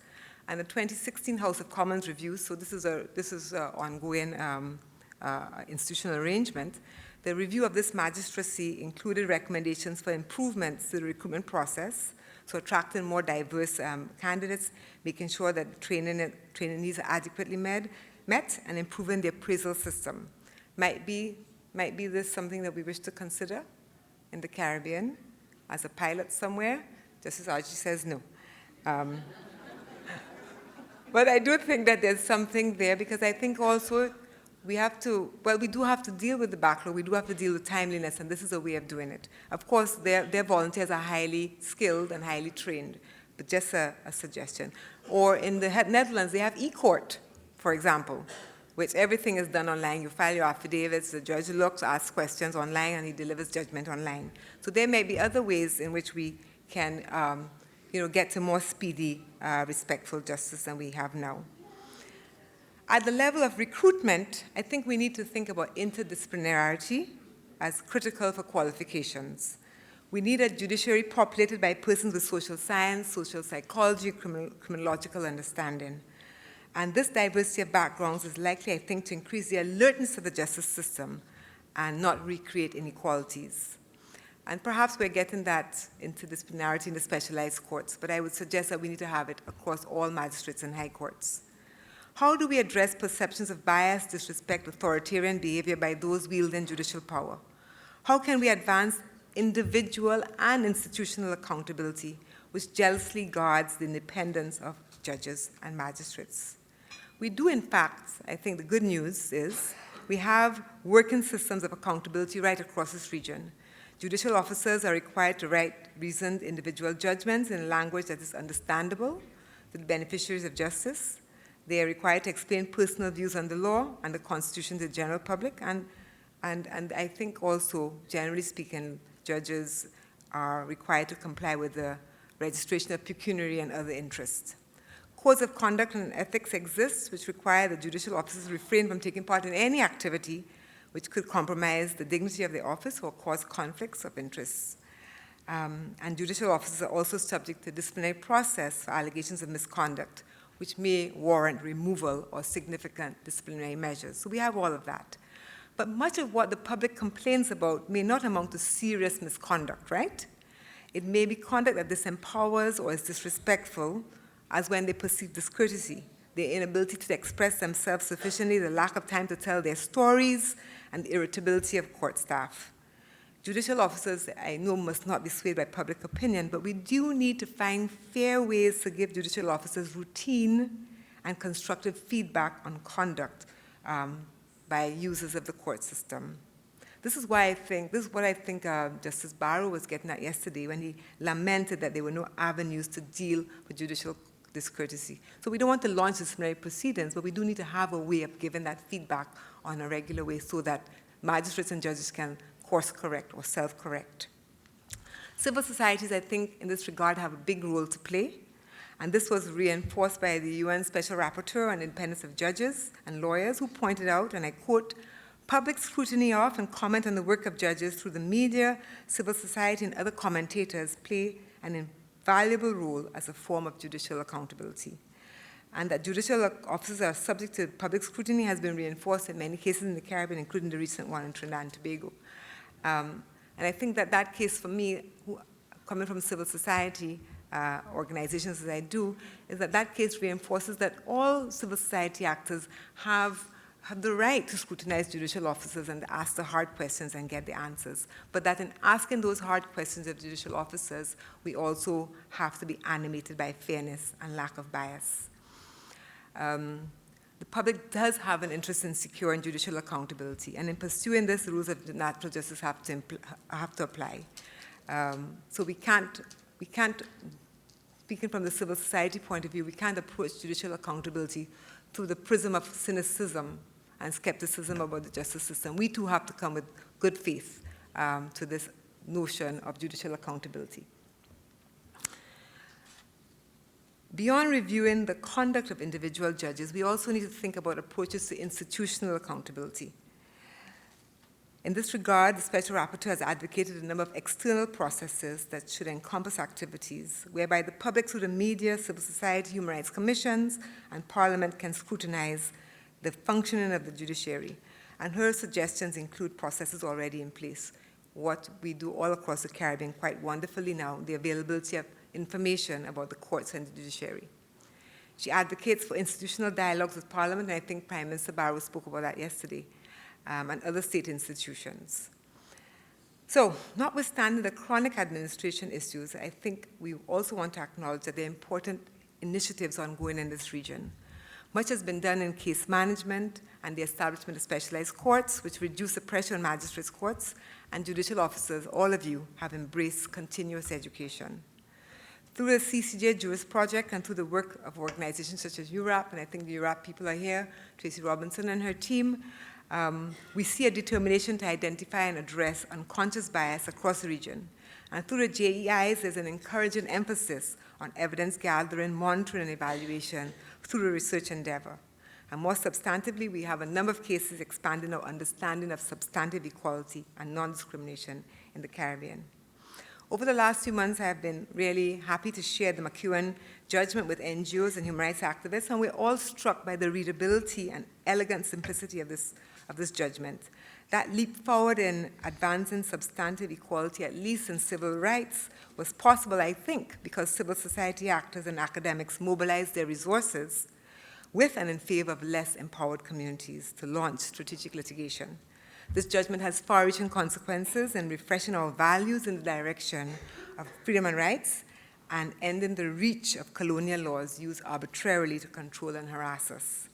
And the 2016 House of Commons review, so this is an ongoing institutional arrangement, the review of this magistracy included recommendations for improvements to the recruitment process, So attracting more diverse candidates, making sure that training needs are adequately met, and improving the appraisal system. Might be this something that we wish to consider in the Caribbean as a pilot somewhere? Justice Archie says no. But I do think that there's something there, because I think also we do have to deal with the backlog. We do have to deal with timeliness, and this is a way of doing it. Of course, their volunteers are highly skilled and highly trained, but just a suggestion. Or in the Netherlands, they have e-court, for example, which everything is done online. You file your affidavits, the judge looks, asks questions online, and he delivers judgment online. So there may be other ways in which we can get to more speedy, respectful justice than we have now. At the level of recruitment, I think we need to think about interdisciplinarity as critical for qualifications. We need a judiciary populated by persons with social science, social psychology, criminological understanding. And this diversity of backgrounds is likely, I think, to increase the alertness of the justice system and not recreate inequalities. And perhaps we're getting that interdisciplinarity in the specialized courts, but I would suggest that we need to have it across all magistrates and high courts. How do we address perceptions of bias, disrespect, authoritarian behavior by those wielding judicial power? How can we advance individual and institutional accountability, which jealously guards the independence of judges and magistrates? We do, in fact, I think the good news is, we have working systems of accountability right across this region. Judicial officers are required to write reasoned individual judgments in language that is understandable to the beneficiaries of justice. They are required to explain personal views on the law and the Constitution to the general public, and I think also, generally speaking, judges are required to comply with the registration of pecuniary and other interests. Codes of conduct and ethics exist, which require the judicial officers refrain from taking part in any activity which could compromise the dignity of the office or cause conflicts of interests. And judicial officers are also subject to disciplinary process for allegations of misconduct, which may warrant removal or significant disciplinary measures. So we have all of that. But much of what the public complains about may not amount to serious misconduct, right? It may be conduct that disempowers or is disrespectful, as when they perceive discourtesy, their inability to express themselves sufficiently, the lack of time to tell their stories, and the irritability of court staff. Judicial officers, I know, must not be swayed by public opinion, but we do need to find fair ways to give judicial officers routine and constructive feedback on conduct by users of the court system. This is what I think Justice Barrow was getting at yesterday when he lamented that there were no avenues to deal with judicial discourtesy. So we don't want to launch disciplinary proceedings, but we do need to have a way of giving that feedback on a regular way so that magistrates and judges can course correct or self-correct. Civil societies, I think, in this regard have a big role to play, and this was reinforced by the UN Special Rapporteur on Independence of Judges and Lawyers, who pointed out, and I quote, "Public scrutiny of and comment on the work of judges through the media, civil society, and other commentators play an invaluable role as a form of judicial accountability." And that judicial officers are subject to public scrutiny has been reinforced in many cases in the Caribbean, including the recent one in Trinidad and Tobago. And I think that case for me, coming from civil society organizations as I do, is that case reinforces that all civil society actors have the right to scrutinize judicial officers and ask the hard questions and get the answers. But that in asking those hard questions of judicial officers, we also have to be animated by fairness and lack of bias. The public does have an interest in securing judicial accountability, and in pursuing this, the rules of natural justice have to apply. So we can't, speaking from the civil society point of view, we can't approach judicial accountability through the prism of cynicism and skepticism about the justice system. We too have to come with good faith to this notion of judicial accountability. Beyond reviewing the conduct of individual judges, we also need to think about approaches to institutional accountability. In this regard, the Special Rapporteur has advocated a number of external processes that should encompass activities whereby the public through the media, civil society, human rights commissions, and Parliament can scrutinize the functioning of the judiciary. And her suggestions include processes already in place, what we do all across the Caribbean quite wonderfully now, the availability of information about the courts and the judiciary. She advocates for institutional dialogues with Parliament, and I think Prime Minister Barrow spoke about that yesterday, and other state institutions. So, notwithstanding the chronic administration issues, I think we also want to acknowledge that there are important initiatives ongoing in this region. Much has been done in case management and the establishment of specialized courts, which reduce the pressure on magistrates' courts, and judicial officers, all of you, have embraced continuous education. Through the CCJ Juris Project and through the work of organizations such as URAP, and I think the URAP people are here, Tracy Robinson and her team, we see a determination to identify and address unconscious bias across the region. And through the JEIs, there's an encouraging emphasis on evidence gathering, monitoring, and evaluation through the research endeavor. And more substantively, we have a number of cases expanding our understanding of substantive equality and non-discrimination in the Caribbean. Over the last few months, I have been really happy to share the McEwen judgment with NGOs and human rights activists, and we're all struck by the readability and elegant simplicity of this judgment. That leap forward in advancing substantive equality, at least in civil rights, was possible, I think, because civil society actors and academics mobilized their resources with and in favor of less empowered communities to launch strategic litigation. This judgment has far-reaching consequences in refreshing our values in the direction of freedom and rights and ending the reach of colonial laws used arbitrarily to control and harass us.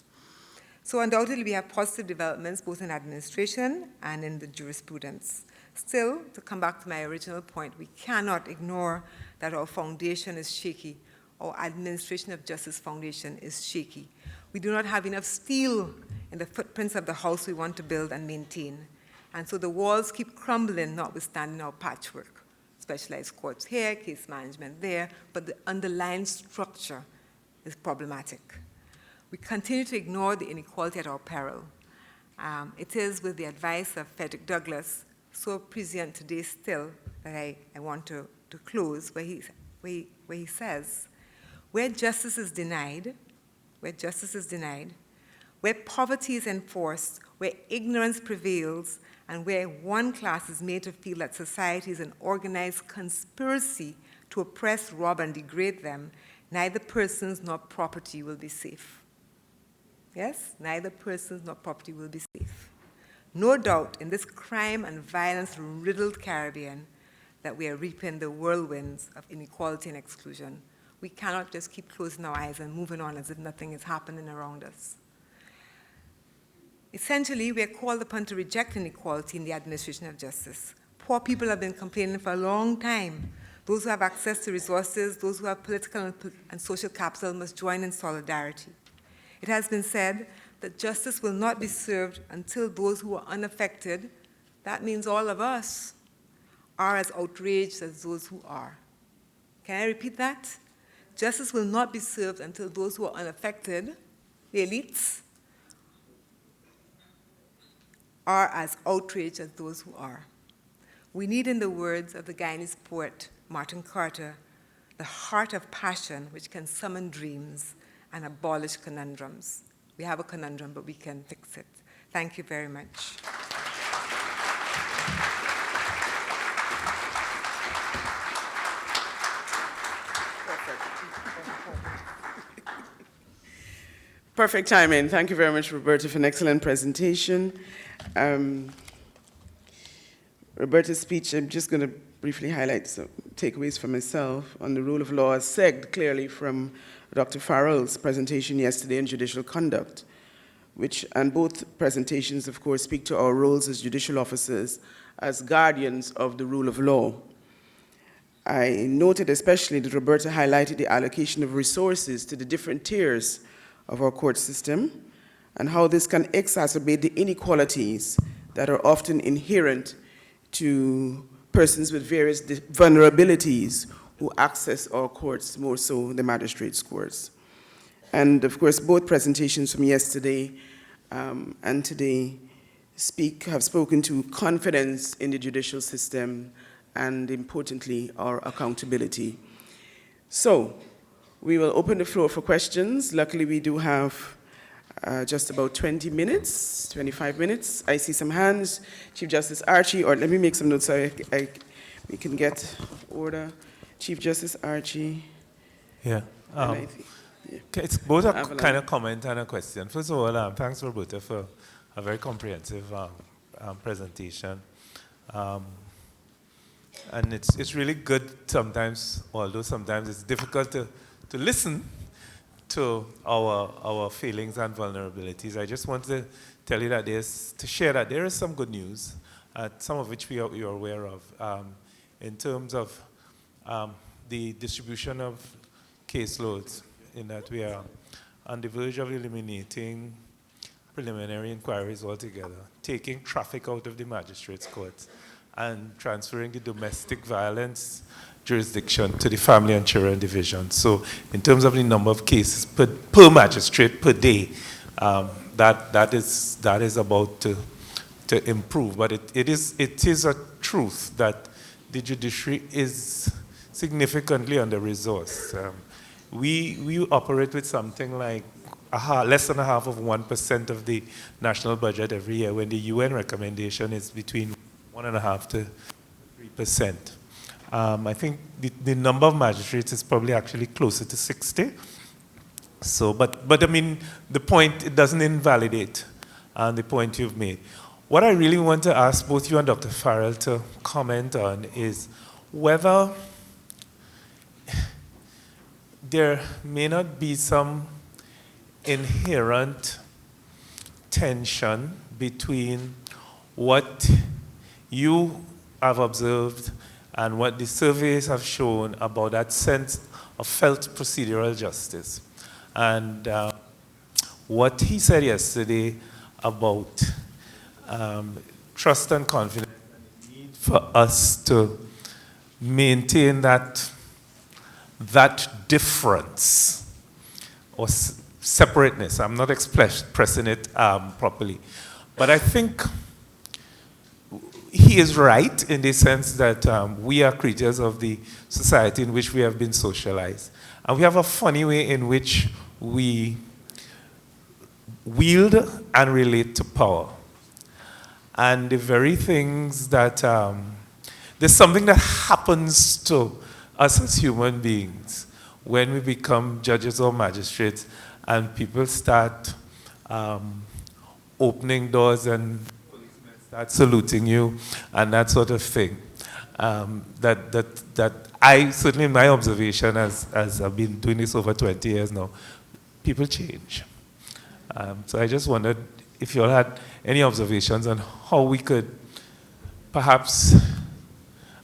So undoubtedly, we have positive developments both in administration and in the jurisprudence. Still, to come back to my original point, we cannot ignore that our foundation is shaky. Our administration of justice foundation is shaky. We do not have enough steel in the footprints of the house we want to build and maintain. And so the walls keep crumbling, notwithstanding our patchwork. Specialized courts here, case management there, but the underlying structure is problematic. We continue to ignore the inequality at our peril. It is with the advice of Frederick Douglass, so prescient today still, that I want to close, where he says, where justice is denied, where poverty is enforced, where ignorance prevails, and where one class is made to feel that society is an organized conspiracy to oppress, rob, and degrade them, neither persons nor property will be safe. Yes, neither persons nor property will be safe. No doubt in this crime and violence-riddled Caribbean that we are reaping the whirlwinds of inequality and exclusion. We cannot just keep closing our eyes and moving on as if nothing is happening around us. Essentially, we are called upon to reject inequality in the administration of justice. Poor people have been complaining for a long time. Those who have access to resources, those who have political and social capital must join in solidarity. It has been said that justice will not be served until those who are unaffected, that means all of us, are as outraged as those who are. Can I repeat that? Justice will not be served until those who are unaffected, the elites, are as outraged as those who are. We need, in the words of the Guyanese poet Martin Carter, the heart of passion which can summon dreams and abolish conundrums. We have a conundrum, but we can fix it. Thank you very much. Perfect timing. Thank you very much, Roberta, for an excellent presentation. Roberta's speech, I'm just going to briefly highlight some takeaways for myself on the rule of law, as said clearly from Dr. Farrell's presentation yesterday on judicial conduct, and both presentations, of course, speak to our roles as judicial officers as guardians of the rule of law. I noted especially that Roberta highlighted the allocation of resources to the different tiers of our court system and how this can exacerbate the inequalities that are often inherent to persons with various vulnerabilities who access our courts, more so the magistrates' courts. And of course, both presentations from yesterday and today have spoken to confidence in the judicial system and, importantly, our accountability. So, we will open the floor for questions. Luckily, we do have just about 20 minutes, 25 minutes. I see some hands. Chief Justice Archie, or let me make some notes so we can get order. Chief Justice Archie, Yeah. and I think, Okay, it's both a Avalon. kind of comment and a question. First of all, thanks, Roberta, for a very comprehensive presentation. Um, and it's really good sometimes, although sometimes it's difficult to listen to our feelings and vulnerabilities. I just want to tell you that to share that there is some good news, some of which we are aware of, in terms of the distribution of caseloads, in that we are on the verge of eliminating preliminary inquiries altogether, taking traffic out of the magistrates' courts, and transferring the domestic violence jurisdiction to the Family and Children Division. So in terms of the number of cases per magistrate per day, that is about to improve. But it is a truth that the judiciary is significantly under-resourced. We operate with something like less than a half of 1% of the national budget every year, when the UN recommendation is between 1.5% to 3%. I think the number of magistrates is probably actually closer to 60. So, but I mean, the point, it doesn't invalidate the point you've made. What I really want to ask both you and Dr. Farrell to comment on is whether there may not be some inherent tension between what you have observed and what the surveys have shown about that sense of felt procedural justice. And what he said yesterday about trust and confidence, and the need for us to maintain that difference or separateness. I'm not expressing it properly. But I think he is right in the sense that we are creatures of the society in which we have been socialized. And we have a funny way in which we wield and relate to power. And the very things that, there's something that happens to us as human beings when we become judges or magistrates and people start opening doors and policemen start saluting you and that sort of thing. That I, certainly in my observation, as I've been doing this over 20 years now, people change. So I just wondered if you all had any observations on how we could perhaps,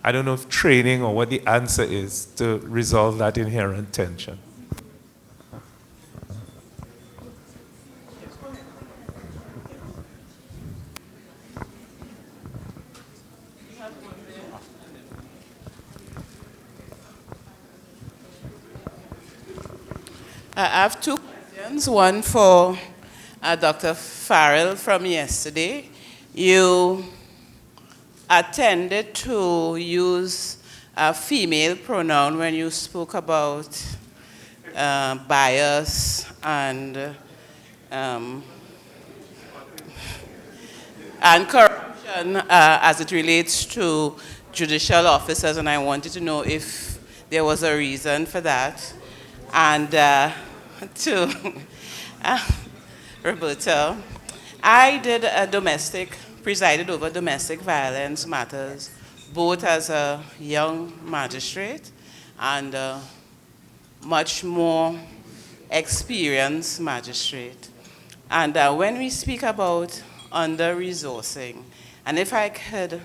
I don't know if training or what the answer is to resolve that inherent tension. I have two questions, one for Dr. Farrell from yesterday. You attended to use a female pronoun when you spoke about bias and corruption as it relates to judicial officers, and I wanted to know if there was a reason for that. And to Roberta, I did presided over domestic violence matters, both as a young magistrate and a much more experienced magistrate. And when we speak about under-resourcing, and if I could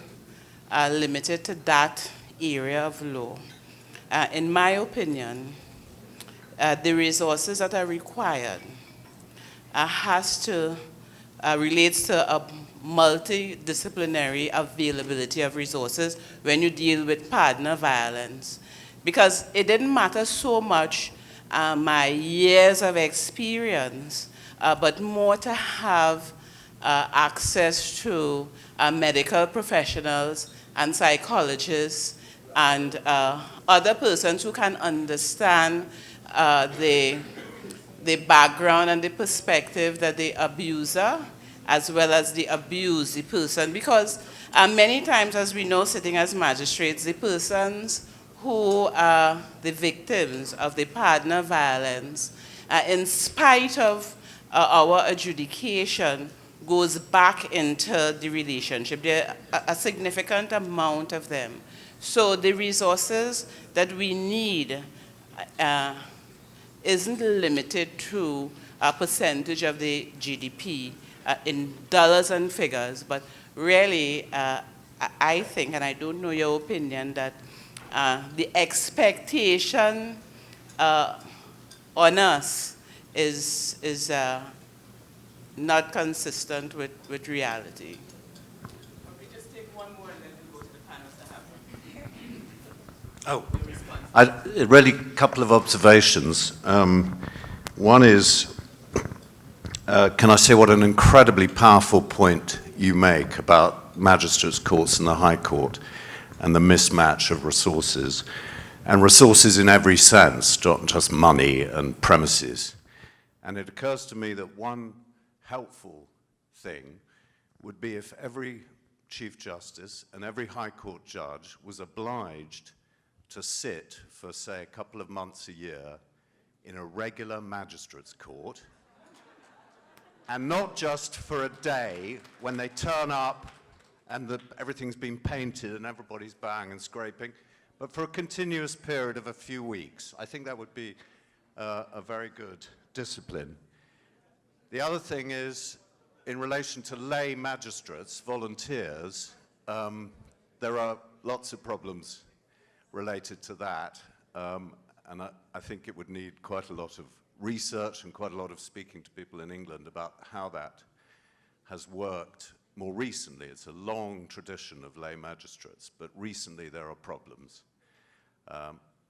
limit it to that area of law, in my opinion, the resources that are required relates to a multidisciplinary availability of resources when you deal with partner violence. Because it didn't matter so much my years of experience, but more to have access to medical professionals and psychologists and other persons who can understand the background and the perspective that the abuser, as well as the abused, the person, because many times, as we know, sitting as magistrates, the persons who are the victims of the partner violence, in spite of our adjudication, goes back into the relationship. There are a significant amount of them. So the resources that we need isn't limited to a percentage of the GDP in dollars and figures, but really, I think, and I don't know your opinion, that the expectation on us is not consistent with reality. We just take one more and then we go to the panel to have Really, a couple of observations. One is, can I say what an incredibly powerful point you make about magistrates' courts and the High Court and the mismatch of resources, and resources in every sense, not just money and premises. And it occurs to me that one helpful thing would be if every Chief Justice and every High Court judge was obliged to sit for, say, a couple of months a year in a regular magistrate's court, and not just for a day when they turn up and everything's been painted and everybody's banging and scraping, but for a continuous period of a few weeks. I think that would be a very good discipline. The other thing is, in relation to lay magistrates, volunteers, there are lots of problems related to that, and I think it would need quite a lot of research and quite a lot of speaking to people in England about how that has worked more recently. It's a long tradition of lay magistrates, but recently there are problems.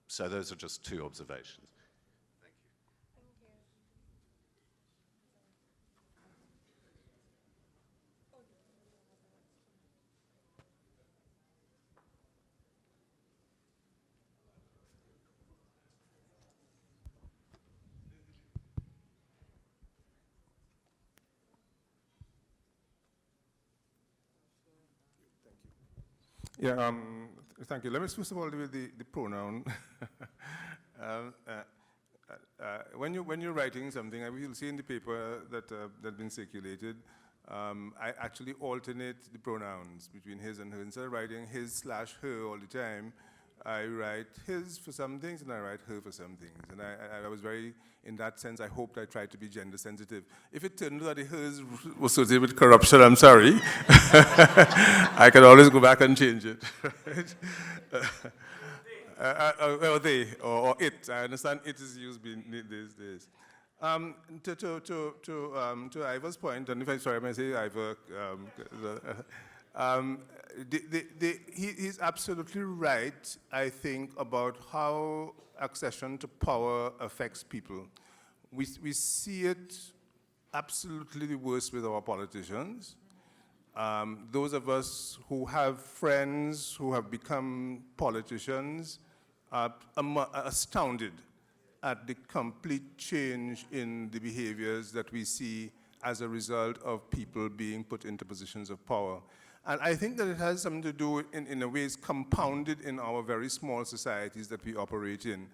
So those are just two observations. Yeah, thank you. Let me first of all deal with the pronoun. When you're writing something, you'll see in the paper that's been circulated, I actually alternate the pronouns between his and her. Instead of writing his/her all the time, I write his for some things and I write her for some things. And I was very, in that sense, I hoped I tried to be gender sensitive. If it turned out that the hers was associated with corruption, I'm sorry. I can always go back and change it. Or they, or it. I understand it is used these days. To Ivor's point, and if I'm sorry, I may say Ivor, he's absolutely right, I think, about how accession to power affects people. We see it absolutely the worst with our politicians. Those of us who have friends who have become politicians are astounded at the complete change in the behaviors that we see as a result of people being put into positions of power. And I think that it has something to do, in a way, it's compounded in our very small societies that we operate in.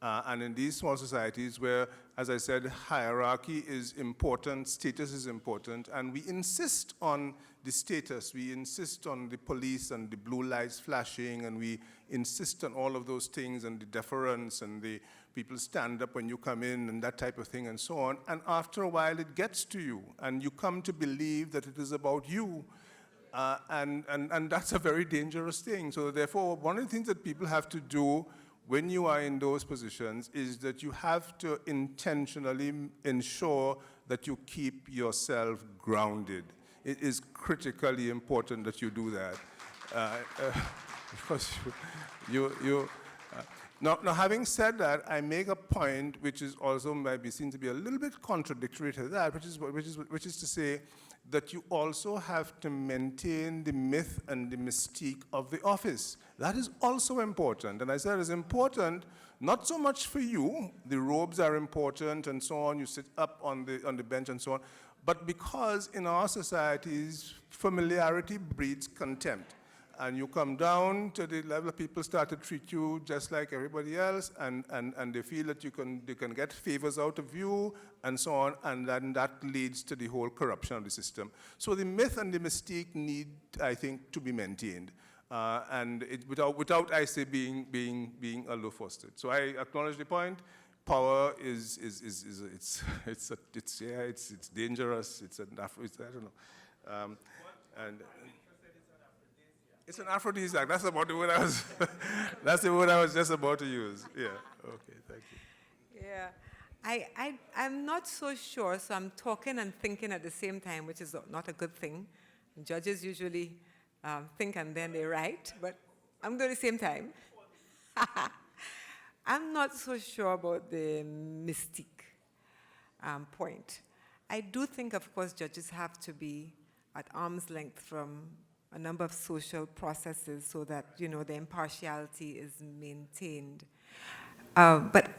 And in these small societies where, as I said, hierarchy is important, status is important, and we insist on the status, we insist on the police and the blue lights flashing, and we insist on all of those things and the deference and the people stand up when you come in and that type of thing and so on. And after a while it gets to you and you come to believe that it is about you. And that's a very dangerous thing. So therefore, one of the things that people have to do when you are in those positions is that you have to intentionally ensure that you keep yourself grounded. It is critically important that you do that. Because now, having said that, I make a point which is also might be seen to be a little bit contradictory to that, which is to say that you also have to maintain the myth and the mystique of the office. That is also important. And I said it's important not so much for you, the robes are important and so on, you sit up on the bench and so on, but because in our societies, familiarity breeds contempt. and you come down to the level of people start to treat you just like everybody else, and they feel that they can get favors out of you, and so on, and then that leads to the whole corruption of the system. So the myth and the mystique need, I think, to be maintained, and without I say being a low fostered. So I acknowledge the point. Power is dangerous. I don't know, and. It's an aphrodisiac. That's about the word I was. That's the word I was just about to use. Yeah. Okay. Thank you. Yeah. I'm not so sure. So I'm talking and thinking at the same time, which is not a good thing. Judges usually think and then they write, but I'm doing the same time. I'm not so sure about the mystique point. I do think, of course, judges have to be at arm's length from a number of social processes so that, you know, the impartiality is maintained. But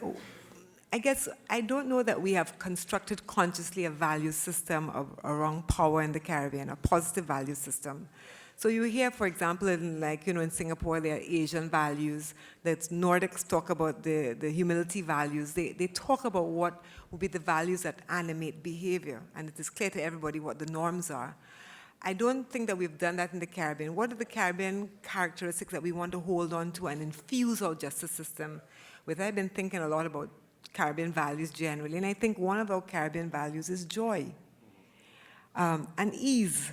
I guess I don't know that we have constructed consciously a value system around power in the Caribbean, a positive value system. So you hear, for example, in Singapore, there are Asian values, that Nordics talk about the humility values. They talk about what would be the values that animate behavior, and it is clear to everybody what the norms are. I don't think that we've done that in the Caribbean. What are the Caribbean characteristics that we want to hold on to and infuse our justice system with? I've been thinking a lot about Caribbean values generally, and I think one of our Caribbean values is joy and ease.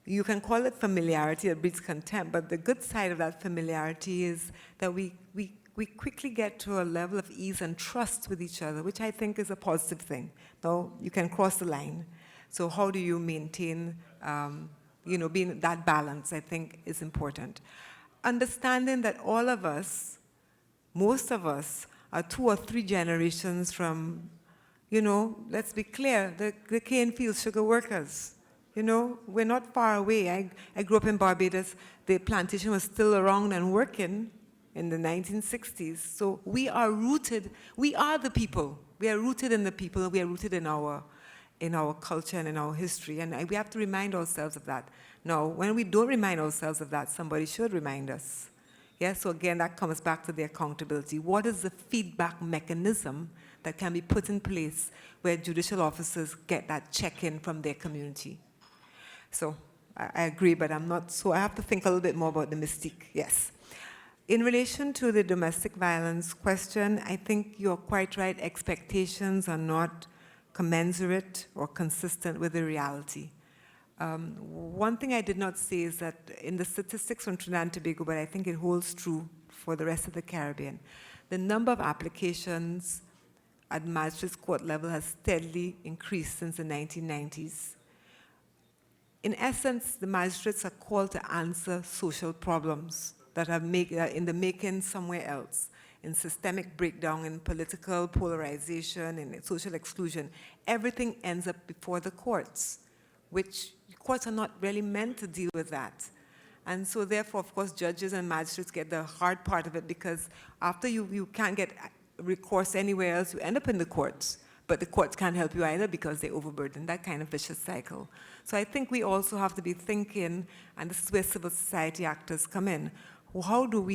You can call it familiarity that breeds contempt, but the good side of that familiarity is that we quickly get to a level of ease and trust with each other, which I think is a positive thing. Now, you can cross the line. So how do you maintain, being that balance, I think, is important. Understanding that all of us, most of us, are 2 or 3 generations from, let's be clear, the cane field sugar workers. We're not far away. I grew up in Barbados. The plantation was still around and working in the 1960s. So we are rooted. We are the people. We are rooted in the people. We are rooted in our culture and in our history, and we have to remind ourselves of that. Now, when we don't remind ourselves of that, somebody should remind us. Yeah, so again, that comes back to the accountability. What is the feedback mechanism that can be put in place where judicial officers get that check-in from their community? So I agree, but I'm not, so I have to think a little bit more about the mystique, yes. In relation to the domestic violence question, I think you're quite right. Expectations are not commensurate or consistent with the reality. One thing I did not say is that in the statistics from Trinidad and Tobago, but I think it holds true for the rest of the Caribbean, the number of applications at magistrates court level has steadily increased since the 1990s. In essence, the magistrates are called to answer social problems that are in the making somewhere else, in systemic breakdown, in political polarization, in social exclusion. Everything ends up before the courts, which courts are not really meant to deal with that. And so therefore, of course, judges and magistrates get the hard part of it, because after you can't get recourse anywhere else, you end up in the courts. But the courts can't help you either because they're overburdened, that kind of vicious cycle. So I think we also have to be thinking, and this is where civil society actors come in, how do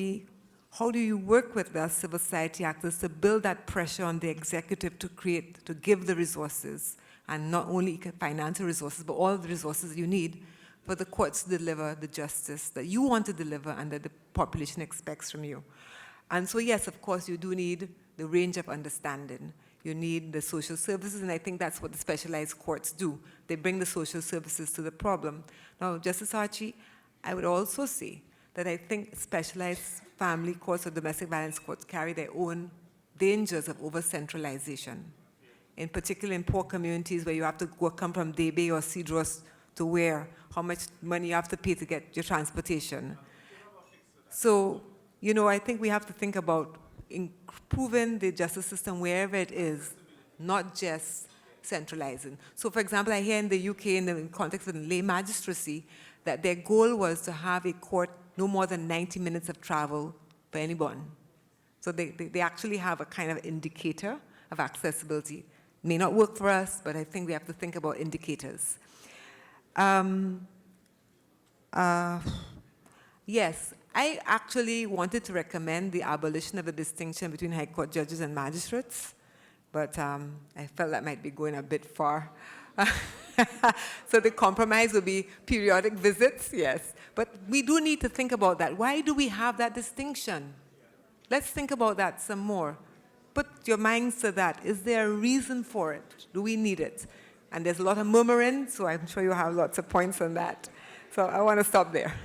you work with the civil society actors to build that pressure on the executive to give the resources, and not only financial resources, but all the resources you need for the courts to deliver the justice that you want to deliver and that the population expects from you. And so yes, of course, you do need the range of understanding. You need the social services, and I think that's what the specialized courts do. They bring the social services to the problem. Now, Justice Archie, I would also say that I think specialized family courts or domestic violence courts carry their own dangers of over-centralization, in particular in poor communities where you have to come from Debe or Cedros to where, how much money you have to pay to get your transportation. So, I think we have to think about improving the justice system wherever it is, not just centralizing. So, for example, I hear in the UK, in the context of lay magistracy, that their goal was to have a court no more than 90 minutes of travel for anyone. So they actually have a kind of indicator of accessibility. May not work for us, but I think we have to think about indicators. Yes, I actually wanted to recommend the abolition of the distinction between High Court judges and magistrates, but I felt that might be going a bit far. So the compromise would be periodic visits, yes. But we do need to think about that. Why do we have that distinction? Let's think about that some more. Put your minds to that. Is there a reason for it? Do we need it? And there's a lot of murmuring, so I'm sure you have lots of points on that. So I want to stop there.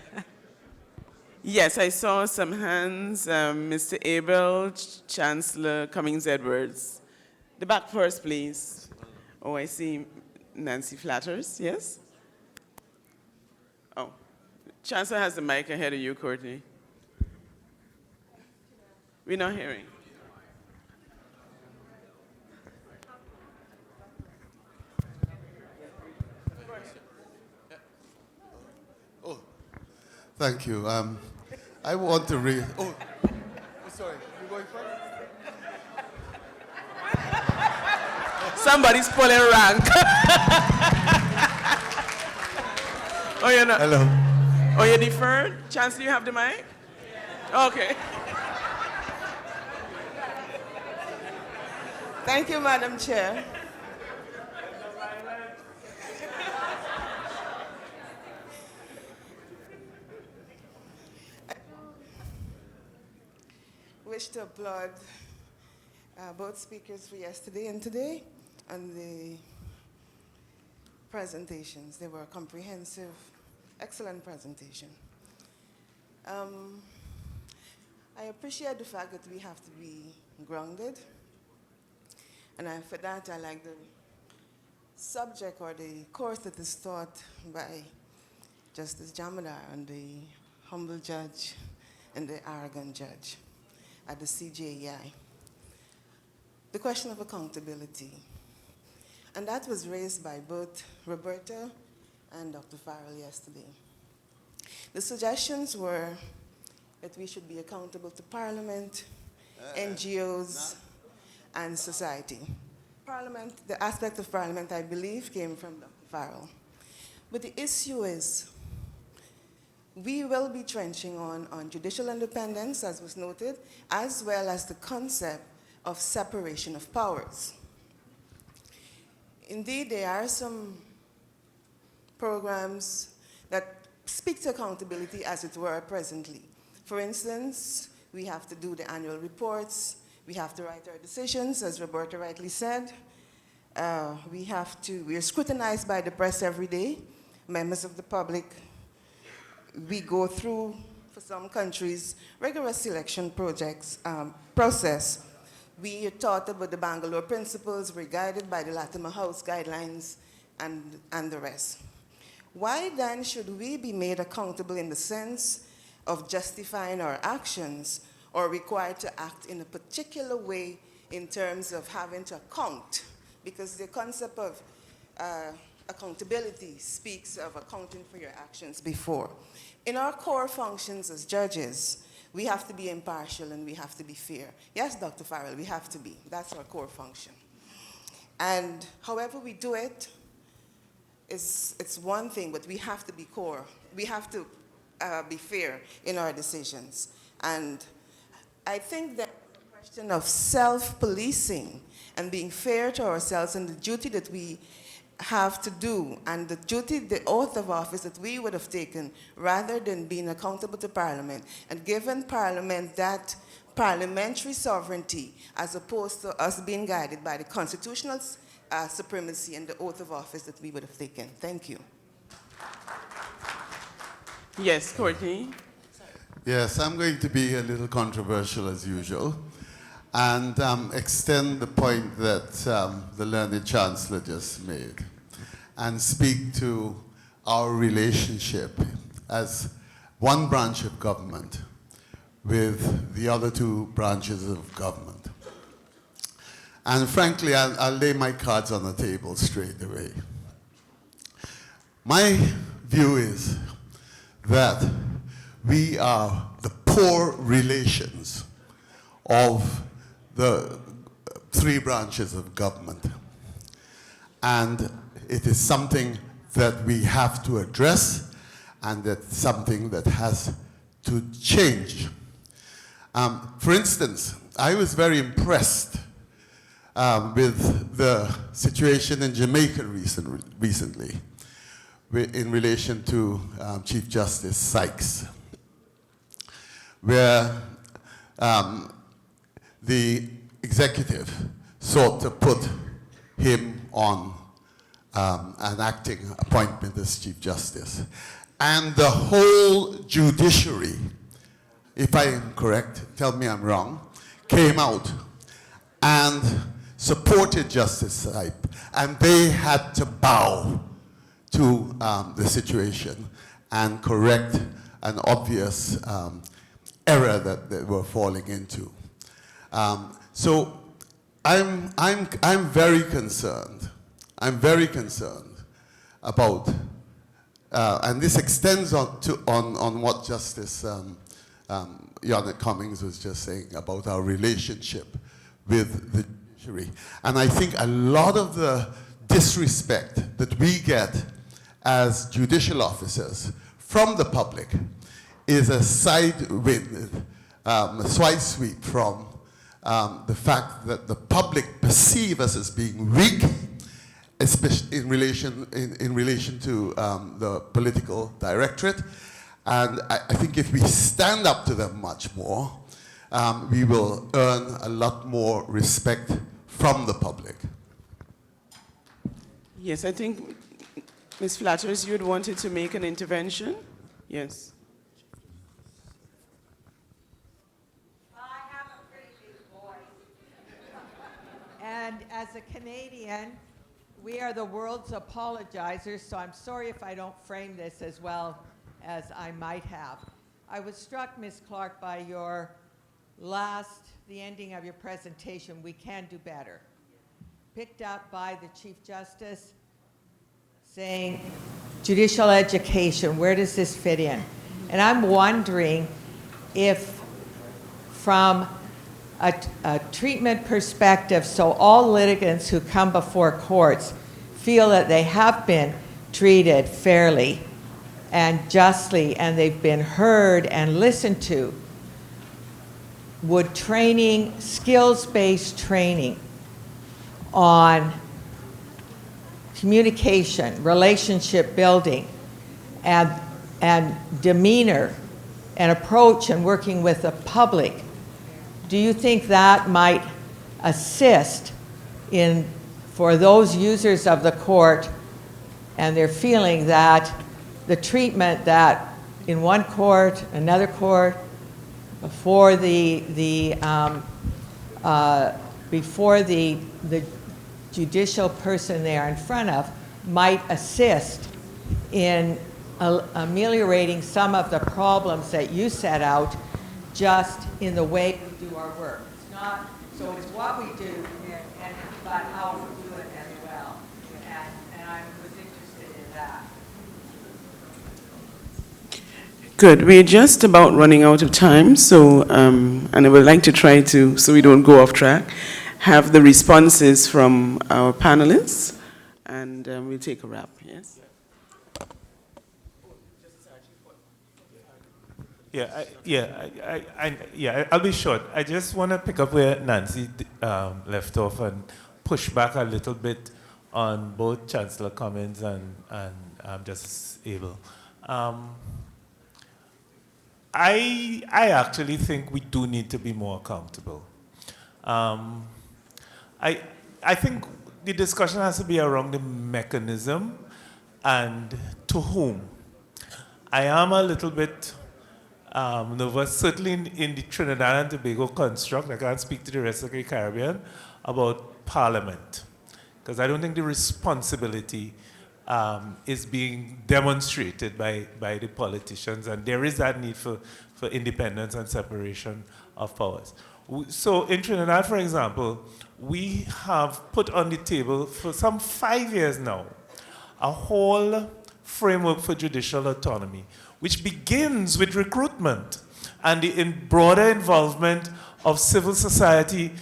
Yes, I saw some hands. Mr. Abel, Chancellor Cummings-Edwards. The back first, please. Oh, I see Nancy Flatters, yes? Oh, Chancellor has the mic ahead of you, Courtney. We're not hearing. Thank you. I want to read. Oh, sorry. You going first? Somebody's pulling rank. Oh, you're not. Hello. Oh, you're deferred? Chancellor, you have the mic? Okay. Thank you, Madam Chair. Wish to applaud both speakers for yesterday and today and the presentations. They were comprehensive, excellent presentation. I appreciate the fact that we have to be grounded, and for that I like the subject or the course that is taught by Justice Jamadar on the humble judge and the arrogant judge at the CJEI. The question of accountability. And that was raised by both Roberta and Dr. Farrell yesterday. The suggestions were that we should be accountable to Parliament, NGOs, and society. Parliament, the aspect of Parliament, I believe, came from Dr. Farrell. But the issue is, we will be trenching on judicial independence, as was noted, as well as the concept of separation of powers. Indeed, there are some programs that speak to accountability, as it were, presently. For instance, we have to do the annual reports, we have to write our decisions, as Roberta rightly said. We are scrutinized by the press every day, members of the public. We go through, for some countries, rigorous selection process. We are taught about the Bangalore principles, we're guided by the Latimer House guidelines, and the rest. Why then should we be made accountable in the sense of justifying our actions or required to act in a particular way in terms of having to account? Because the concept of accountability speaks of accounting for your actions before. In our core functions as judges, we have to be impartial and we have to be fair. Yes, Dr. Farrell, we have to be. That's our core function. And however we do it, it's one thing, but we have to be core. We have to be fair in our decisions. And I think that the question of self-policing and being fair to ourselves and the duty that we have to do, and the duty, the oath of office that we would have taken, rather than being accountable to Parliament, and given Parliament that parliamentary sovereignty, as opposed to us being guided by the constitutional supremacy and the oath of office that we would have taken. Thank you. Yes, Courtney. Yes, I'm going to be a little controversial as usual and extend the point that the learned Chancellor just made and speak to our relationship as one branch of government with the other two branches of government. And frankly, I'll lay my cards on the table straight away. My view is that we are the poor relations of the three branches of government. And it is something that we have to address, and that's something that has to change. For instance, I was very impressed with the situation in Jamaica recently in relation to Chief Justice Sykes, where the executive sought to put him on an acting appointment as Chief Justice. And the whole judiciary, if I am correct, tell me I'm wrong, came out and supported Justice Sykes, and they had to bow to the situation and correct an obvious error that they were falling into. So I'm very concerned. I'm very concerned about, and this extends on what Justice Yonette Cummings was just saying about our relationship with the judiciary. And I think a lot of the disrespect that we get as judicial officers from the public is a side wind, a side sweep from the fact that the public perceive us as being weak, especially in relation to the political directorate. And I think if we stand up to them much more, we will earn a lot more respect from the public. Yes, I think, Ms. Flatters, you had wanted to make an intervention? Yes. I have a pretty big voice. And as a Canadian, we are the world's apologizers, so I'm sorry if I don't frame this as well as I might have. I was struck, Ms. Clarke, by your the ending of your presentation, we can do better. Picked up by the Chief Justice saying, judicial education, where does this fit in? And I'm wondering if from a treatment perspective, so all litigants who come before courts feel that they have been treated fairly and justly and they've been heard and listened to, would training, skills-based training on communication, relationship building, and demeanor and approach and working with the public, do you think that might assist in, for those users of the court and they're feeling that the treatment that in one court, another court, before the judicial person they're in front of might assist in ameliorating some of the problems that you set out just in the way we do our work. It's not, so it's what we do, but how we do it as well. And I was interested in that. Good. We're just about running out of time, so and I would like to try to, so we don't go off track, have the responses from our panelists, and we'll take a wrap. Yes. I'll be short. I just want to pick up where Nancy left off and push back a little bit on both Chancellor Cummings and Justice Abel. I actually think we do need to be more accountable. I think the discussion has to be around the mechanism and to whom. I am a little bit nervous, certainly in the Trinidad and Tobago construct, I can't speak to the rest of the Caribbean, about Parliament. Because I don't think the responsibility is being demonstrated by the politicians, and there is that need for independence and separation of powers. So in Trinidad, for example, we have put on the table for some 5 years now a whole framework for judicial autonomy, which begins with recruitment and the broader involvement of civil society,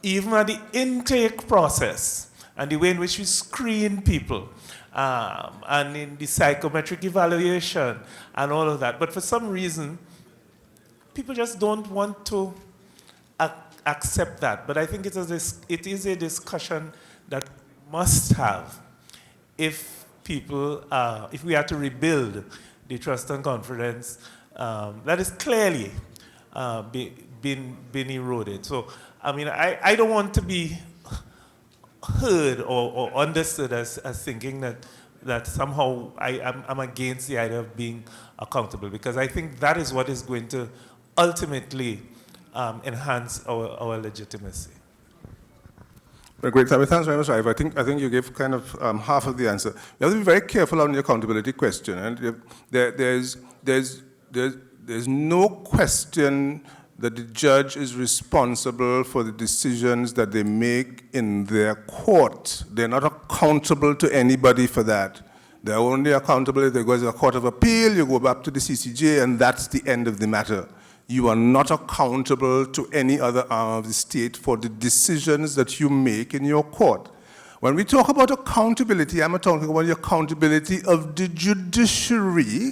even at the intake process, and the way in which we screen people, and in the psychometric evaluation, and all of that. But for some reason, people just don't want to accept that. But I think it is a discussion that must have if people, if we are to rebuild the trust and confidence that is clearly been eroded. So, I mean, I don't want to be heard or understood as thinking that somehow I'm against the idea of being accountable, because I think that is what is going to ultimately enhance our legitimacy. Great. Thanks very much, Ivan. I think you gave kind of half of the answer. You have to be very careful on the accountability question. And there's no question that the judge is responsible for the decisions that they make in their court. They're not accountable to anybody for that. They're only accountable if they go to a court of appeal, you go back to the CCJ, and that's the end of the matter. You are not accountable to any other arm of the state for the decisions that you make in your court. When we talk about accountability, I'm talking about the accountability of the judiciary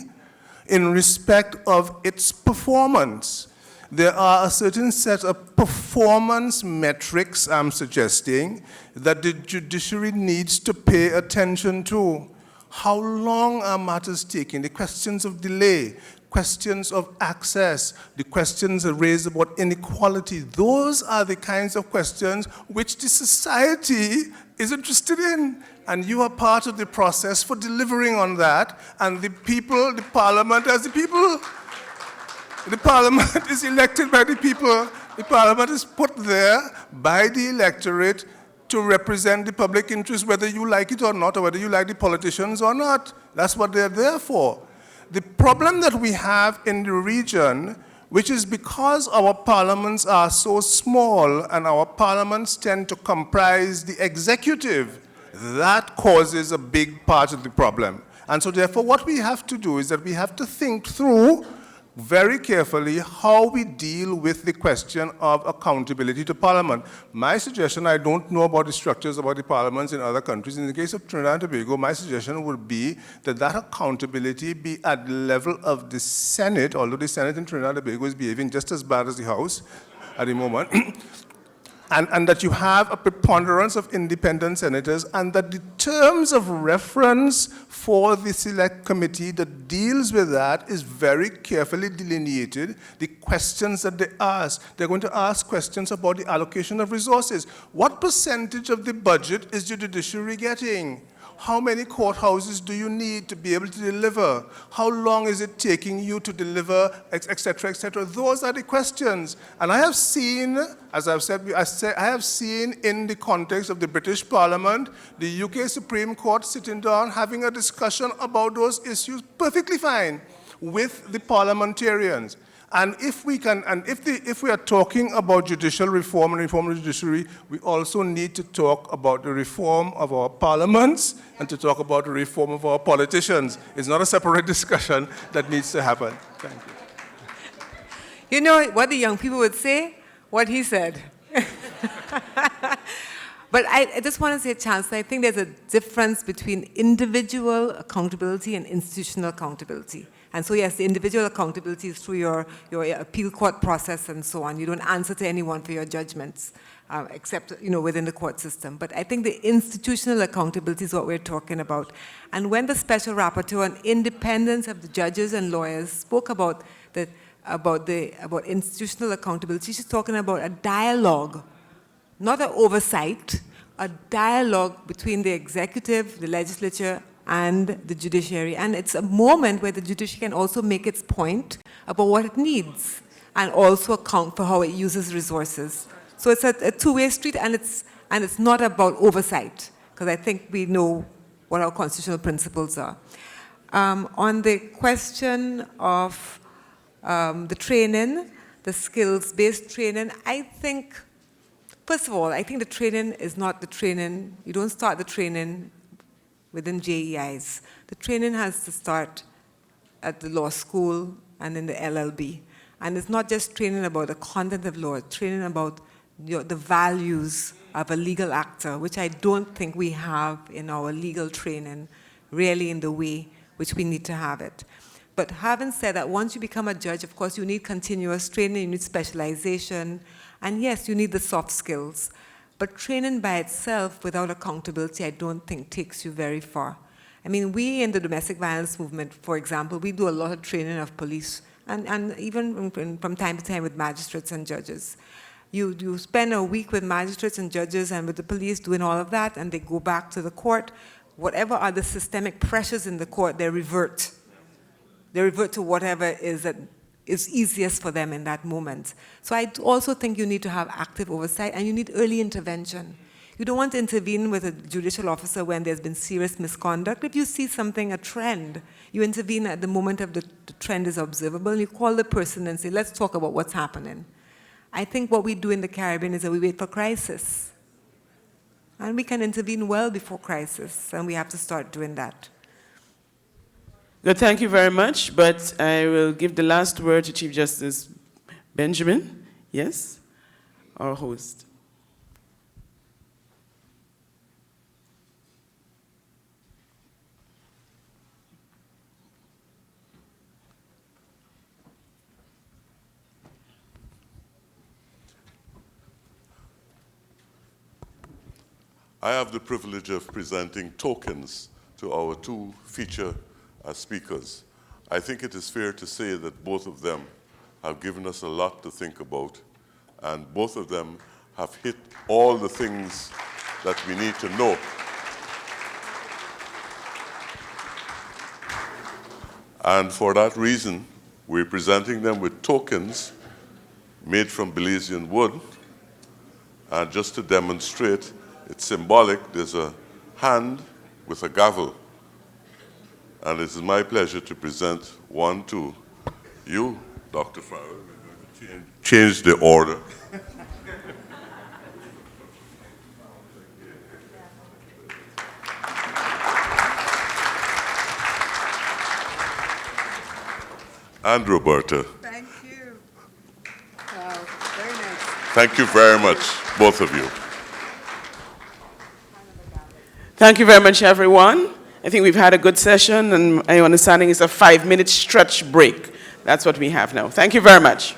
in respect of its performance. There are a certain set of performance metrics, I'm suggesting, that the judiciary needs to pay attention to. How long are matters taking? The questions of delay, questions of access, the questions raised about inequality, those are the kinds of questions which the society is interested in. And you are part of the process for delivering on that. And the people, the parliament as the people. The parliament is elected by the people. The parliament is put there by the electorate to represent the public interest, whether you like it or not, or whether you like the politicians or not. That's what they're there for. The problem that we have in the region, which is because our parliaments are so small and our parliaments tend to comprise the executive, that causes a big part of the problem. And so therefore what we have to do is that we have to think through very carefully how we deal with the question of accountability to Parliament. My suggestion, I don't know about the structures about the parliaments in other countries. In the case of Trinidad and Tobago, my suggestion would be that that accountability be at the level of the Senate, although the Senate in Trinidad and Tobago is behaving just as bad as the House at the moment. And that you have a preponderance of independent senators, and that the terms of reference for the select committee that deals with that is very carefully delineated. The questions that they ask, they're going to ask questions about the allocation of resources. What percentage of the budget is the judiciary getting? How many courthouses do you need to be able to deliver? How long is it taking you to deliver, et cetera, et cetera? Those are the questions. And I have seen, as I've said, I have seen in the context of the British Parliament, the UK Supreme Court sitting down, having a discussion about those issues perfectly fine with the parliamentarians. And if we can, and if we are talking about judicial reform and reform of the judiciary, we also need to talk about the reform of our parliaments and to talk about the reform of our politicians. It's not a separate discussion that needs to happen. Thank you. You know what the young people would say? What he said. But I just want to say, Chancellor, I think there's a difference between individual accountability and institutional accountability. And so, yes, the individual accountability is through your appeal court process and so on. You don't answer to anyone for your judgments, except within the court system. But I think the institutional accountability is what we're talking about. And when the Special Rapporteur on independence of the judges and lawyers spoke about institutional accountability, she's talking about a dialogue, not an oversight, a dialogue between the executive, the legislature, and the judiciary. And it's a moment where the judiciary can also make its point about what it needs and also account for how it uses resources. So it's a two-way street, and it's not about oversight, because I think we know what our constitutional principles are. On the question of the training, the skills-based training, I think, first of all, I think the training is not the training, you don't start the training within JEIs. The training has to start at the law school and in the LLB. And it's not just training about the content of law, it's training about the values of a legal actor, which I don't think we have in our legal training, really in the way which we need to have it. But having said that, once you become a judge, of course, you need continuous training, you need specialization, and yes, you need the soft skills. But training by itself without accountability, I don't think takes you very far. I mean, we in the domestic violence movement, for example, we do a lot of training of police, and even from time to time with magistrates and judges. You spend a week with magistrates and judges and with the police doing all of that, and they go back to the court. Whatever are the systemic pressures in the court, they revert. They revert to whatever is easiest for them in that moment. So I also think you need to have active oversight, and you need early intervention. You don't want to intervene with a judicial officer when there's been serious misconduct. If you see something, a trend, you intervene at the moment of the trend is observable, and you call the person and say, let's talk about what's happening. I think what we do in the Caribbean is that we wait for crisis. And we can intervene well before crisis, and we have to start doing that. Good, thank you very much, but I will give the last word to Chief Justice Benjamin, yes, our host. I have the privilege of presenting tokens to our two feature speakers. I think it is fair to say that both of them have given us a lot to think about, and both of them have hit all the things that we need to know. And for that reason, we're presenting them with tokens made from Belizean wood, and just to demonstrate it's symbolic, there's a hand with a gavel. And it is my pleasure to present one to you, Dr. Farrell. We're going to change the order. And Roberta. Thank you. Wow, very nice. Thank you very much, both of you. Thank you very much, everyone. I think we've had a good session, and my understanding is a 5-minute stretch break. That's what we have now. Thank you very much.